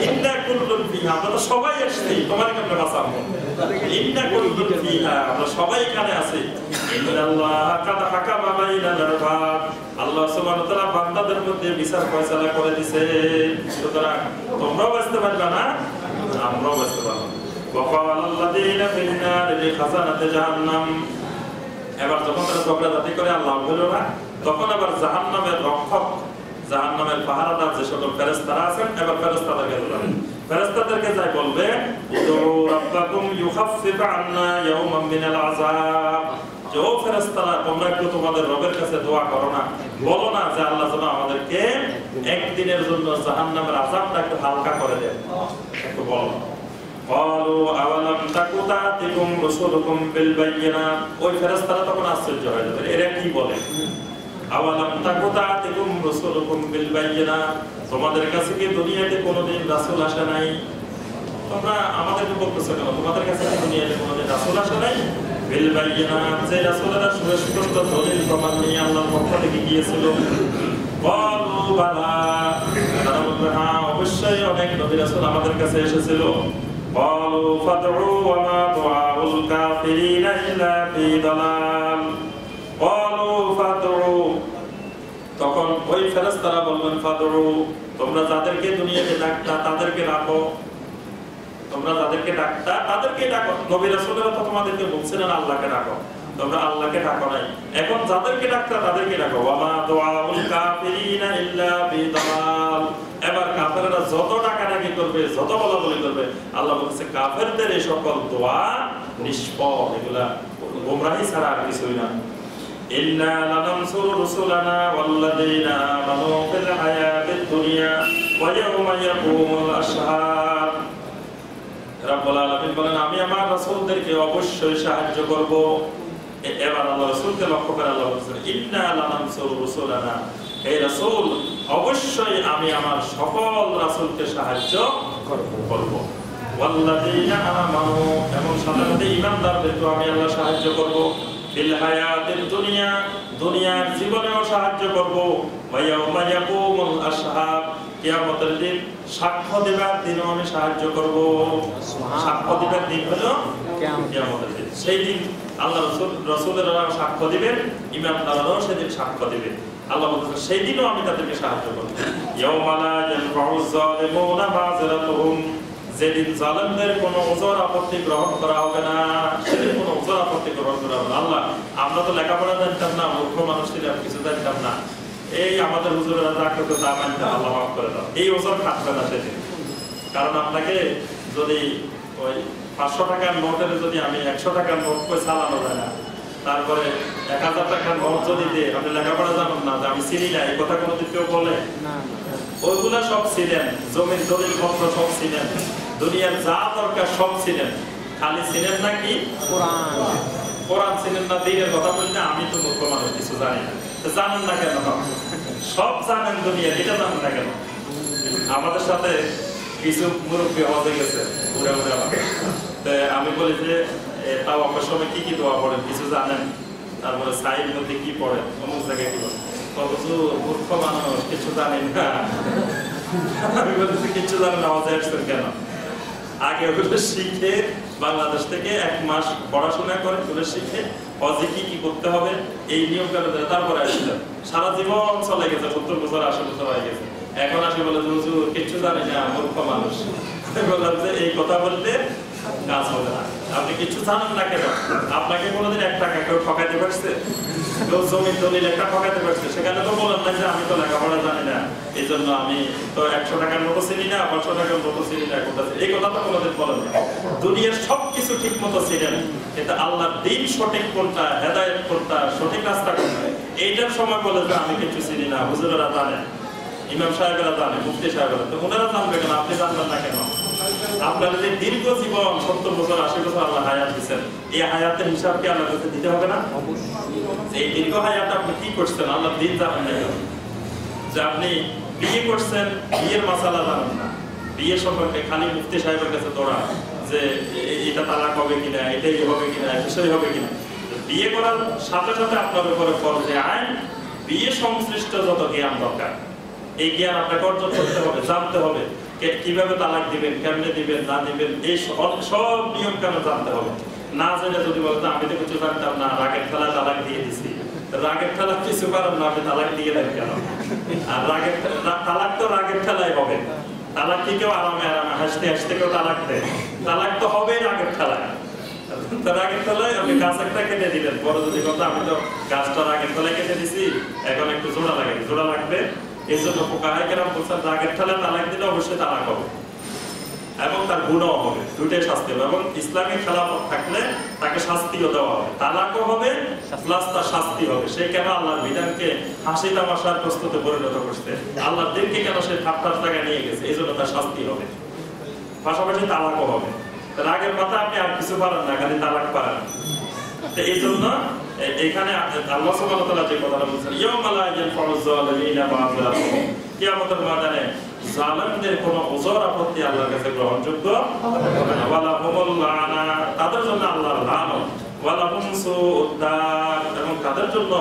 ইন্না কুল্লুন ফিহা, আমরা তো সবাই আসছি, তোমার কেমনে বাঁচাবো? ইন্না কুল্লুন ফিহা, আমরা সবাই এখানে আছি। ইন্নাল্লাহ কাদ হাকামা বাইনাল ইবাদ, আল্লাহ সুবহানাহু ওয়া তাআলা বান্দাদের মধ্যে বিচার ফয়সালা করে দিয়েছে। সুতরাং তোমরাও বাঁচতে পারবে না, আমরাও বাঁচতে পারবো। ওয়াকালাল্লাযীনা ফিন-নারি লিখাযানাতি জাহান্নাম, এবার যখন তারা ঝগড়াঝাটি করে আল্লাহ বলল না, তখন আবার জাহান্নামের রক্ষক, জাহান্নামের পাহারাদার যে সকল ফেরেশতারা আছেন, এবার ফেরেশতাদেরকে বলবেন, ফেরেশতাদেরকে যাই বলবে উদউ রাব্বাকুম ইউখাফফিফ আন্না ইয়াওমান মিনাল আযাব, যে ও ফেরেশতারা তোমরা একটু তোমাদের রবের কাছে দোয়া করো না, বলো না যে আল্লাহ যেন আমাদেরকে একদিনের জন্য জাহান্নামের আযাবটা একটু হালকা করে দেন, একটু বলো। ক্বালু আওয়ালাম তাকু তা'তিকুম রাসূলুকুম বিল বায়িনাত, ওই ফেরেশতারা তখন আশ্চর্য হয়ে যাবে, এরা কি বলে? আওয়ালাম তাকু তা'তিকুম রাসূলুকুম বিল বায়িনাত, তোমাদের কাছে কি দুনিয়াতে কোনোদিন রাসূল আসে নাই? তোমরা আমাদেরকে বলতেছো কেন, তোমাদের কাছে কি দুনিয়াতে কোনোদিন রাসূল আসে নাই? বিল বায়িনাত, যে রাসূলেরা সুস্পষ্ট দলিল প্রমাণ নিয়ে আল্লাহর পক্ষ থেকে গিয়েছিল। ক্বালু বালা, তারা বলবে হ্যাঁ অবশ্যই অনেক নবী রাসূল আমাদের কাছে এসেছিল। ক্বালু ফাদউ ওয়া মা দুআউল কাফিরিনা ইল্লা ফি দালাল, ক্বালু ফাদউ, তখন ওই ফেরেশতারা বলবেন ফাদউ, তোমরা যাদেরকে দুনিয়াতে ডাকতা তাদেরকে ডাকো, তোমরা যাদেরকে ডাকতা তাদেরকে ডাকো। নবী রাসূলরা তো তোমাদেরকে বলছিলেন আল্লাহকে ডাকো, তোমরা আল্লাহকে ডাকো নাই, এখন যাদেরকে ডাকতা তাদেরকে ডাকো। ওয়া মা দুআউল কাফিরিনা ইল্লা ফি দালাল, এবার কাফেররা যত ডাকাডাকি করবে, যত বলাবলি করবে, আল্লাহ বলছে কাফেরদের এই সকল দোয়া নিষ্ফল, এগুলা গোমরাহি ছাড়া আর কিছুই না। ইন্না লানানসুরু রুসুলানা ওয়াল্লাযীনা আমানু ফিল হায়াতিদ দুনিয়া ওয়া ইয়াওমা ইয়াকুমুল আশহাদ, রাব্বুল আলামিন বলেন আমি আমার রাসূলদেরকে অবশ্যই সাহায্য করব। এবার আল্লাহ রাসূলকে লক্ষ্য করে আল্লাহ বলেন ইন্না লানানসুরু রুসুলানা, হে রাসূল অবশ্যই আমি আমার সকল রাসূলকে সাহায্য করব। ওয়াল্লাযীনা আমানু, এবং সাথে সাথে ঈমানদারদেরকে আমি আল্লাহ সাহায্য করব। ফিল হায়াতিদ দুনিয়া, দুনিয়ার জীবনেও সাহায্য করব। ওয়া ইয়াওমা ইয়াকুমুল আশহাদ, কিয়ামতের দিন সাক্ষ্য দেবার দিনও আমি সাহায্য করব। সাক্ষ্য দেবার দিন হলো কিয়ামতের দিন, সেই দিন আল্লাহ রাসূলেরা সাক্ষ্য দিবেন, ঈমানদাররাও সেদিন সাক্ষ্য দিবেন। আল্লাহ বলেন সেই দিনও আমি তাদেরকে সাহায্য করব। ইয়াওমা লা ইয়ানফাউয যালিমুনা মাযরাতুহুম, যেদিন জালেমদের কোনো ওজর আপত্তি গ্রহণ করা হবে না, সেদিন কোনো ওজর আপত্তি গ্রহণ করা হবে না। আল্লাহ আমরা তো লেখাপড়া জানতাম না, মূর্খ মানুষ ছিলাম, কিছু জানতাম না, এই আমাদের হুজুরেরা যা করতো তা মানতে, আল্লাহ মাফ করে দাও, এই ওজর খাটবে না সেদিন। কারণ আপনাকে যদি ওই 500 টাকার নোটের যদি আমি 100 টাকার নোট করে চালানো যায় না, তারপরে 1000 টাকার নোট যদি দিয়ে আপনি লেখাপড়া জানেন না, যে আমি চিনি না, এই কথা কোনো দিন কেউ বলে? ওইগুলা সব ছিলেন, জমির দলিল পত্র সব ছিলেন, দুনিয়ার যা দরকার সব ছিলেন, খালি ছিলেন না কি কোরআন ছিলেন না, দ্বীনের কথা বললে আমি তো মূর্খ মানুষ, কিছু জানি না। জানেন না কেন? সব জানেন দুনিয়া, এটা জানেন না কেন? আমাদের সাথে কিছু মুরব্বী হজে গেছে ঘুরে ঘুরে, আমি বলি যে তাও আপনার সময় কি কি দোয়া পড়েন কিছু জানেন? তারপরে সাইড মধ্যে কি পড়েন, অমুক জায়গায় কি বলেন, মূর্খ মানুষ কিছু জানেন না। আমি বলেছি কিছু জানেন না, হজে আসছেন কেন? আগে ওগুলো শিখে বাংলাদেশ থেকে 1 মাস পড়াশোনা করে ওগুলো শিখে হজে কি কি করতে হবে এই নিয়ম কানুন তারপরে আসছিলাম। সারা জীবন চলে গেছে, 70 বছর 80 বছর হয়ে গেছে, এখন আসে বলে হুজুর কিছু জানে না, মূর্খ মানুষ। বললাম যে এই কথা বলতে কাজ হবে না, আপনি কিছু জানেন না কেন? আপনাকে কোনোদিন 1 টাকা কেউ ঠকাইতে পারছে? কেউ জমির দলিল একটা ঠকাইতে পারছে? সেখানে তো বলেন না যে আমি তো লেখাপড়া জানি না, এই জন্য আমি তো 100 টাকার মতো চিনি না, 500 টাকার মতো চিনি না, এই কথা তো কোনোদিন বলেন না। দুনিয়ার সবকিছু ঠিক মতো ছিলেন, কিন্তু আল্লাহর দ্বীন সঠিক কোনটা, হেদায়েত কোনটা, সঠিক রাস্তা কোনটা, এইটার সময় বলে যে আমি কিছু চিনি না। হুজুরেরা জানেন, ইমাম সাহেবেরা জানে, মুফতি সাহেবেরা, তো ওনারা জানবে কেন, আপনি জানবেন না কেন? আপনার যে দীর্ঘ জীবন 70 বছর 80 বছর আল্লাহ হায়াত দিচ্ছেন, এই হায়াতের হিসাব কি আল্লাহর কাছে দিতে হবে না? এই দীর্ঘ হায়াত আপনি কি করছেন আল্লাহ দিন জানেন না কেন? যে আপনি বিয়ে করছেন, বিয়ের মাসালা জানেন না, বিয়ে সম্পর্কে খালি মুফতি সাহেবের কাছে দৌড়া যে এটা তালাক হবে কিনা, এটাই হবে কিনা, বিষয় হবে কিনা। বিয়ে করার সাথে সাথে আপনার উপরে ফরজে আইন বিয়ে সংশ্লিষ্ট যত জ্ঞান দরকার এই জ্ঞান আপনাকে অর্জন করতে হবে, জানতে হবে কিভাবে তালাক দিবেন, কেমনে দিবেন, না দিবেন, এই সব নিয়ম কেন জানতে হবে। না জেনে যদি বলতো আমি তো কিছু জানতাম না, রাগের খেলা তালাক দিয়ে দিছি, রাগের খেলা কিছু পারেন না, আপনি তালাক দিয়ে দেন কেন? আর রাগের তালাক তো রাগের খেলাই হবে। তালাক কি কেউ আরামে আরামে হাসতে হাসতে কেউ তালাক দেয়? তালাক তো হবেই রাগের খেলায়। রাগের তলায় আপনি গাছ একটা কেটে দিলেন, বড় যদি কথা আমি তো গাছটা রাগের তলায় কেটে দিছি, এখন একটু জোড়া লাগে, জোড়া লাগবে। এই জন্য ফুকাহায়ে বলছেন রাগের তলায় তালাক দিলে অবশ্যই তালাক হবে এবং তার গুণও হবে, দুইটাই শাস্তি হবে। এবং ইসলামিক খেলাফত থাকলে তাকে শাস্তিও দেওয়া হবে, তালাকও হবে প্লাস তার শাস্তি হবে। সে কেন আল্লাহর বিধানকে হাসি তামাশার প্রস্তুতে পরিণত করছে, আল্লাহর দিনকে কেন সে ঠাট্টার জায়গায় নিয়ে গেছে, এই জন্য তার শাস্তি হবে, পাশাপাশি তালাকও হবে। রাগের কথা আপনি আর কিছু পারেন না, খালি তালাক পারেন। এই জন্য এখানে আল্লাহ সুবহানাহু ওয়া তাআলা যে কথাটা বলছেন, ইয়াউমা লা ইয়ানফাউ যালিমিনা মাযলাতুহুম, কিয়ামতের ময়দানে জালিমদের কোনো ওযর আপত্তি আল্লাহর কাছে গ্রহণযোগ্য হবে না। ওয়ালা হুমুল লানা, তাদের জন্য আল্লাহর লানত, ওয়ালা হুম সুউদ দার, এবং তাদের জন্য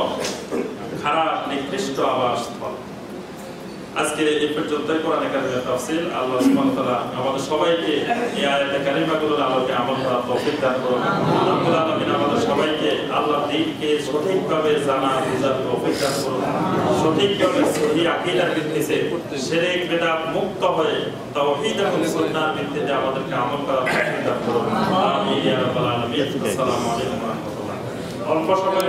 খারাপ নিকৃষ্ট আবাসস্থল। আজকে এই পর্যন্তই কোরআন কারীমের তাফসীর। আল্লাহ সুবহানাহু ওয়া তাআলা আমাদের সবাইকে এই আয়াতে কারিমাগুলোর আলোকে আমল করার তৌফিক দান করুন। রব্বুল আলামিন আমাদের সবাইকে আল্লাহর দ্বীনকে সঠিকভাবে জানা বুঝার তৌফিক দান করুন। সঠিকভাবে সহিহ আকীদার ভিত্তিতে শিরক বিদআত মুক্ত হয়ে তাওহীদ এবং সুন্নাহর ভিত্তিতে আমাদেরকে আমল করার তৌফিক দান করুন। আমিন ইয়া রাব্বাল আলামিন। আসসালামু আলাইকুম ওয়া রাহমাতুল্লাহ। অল্প সময়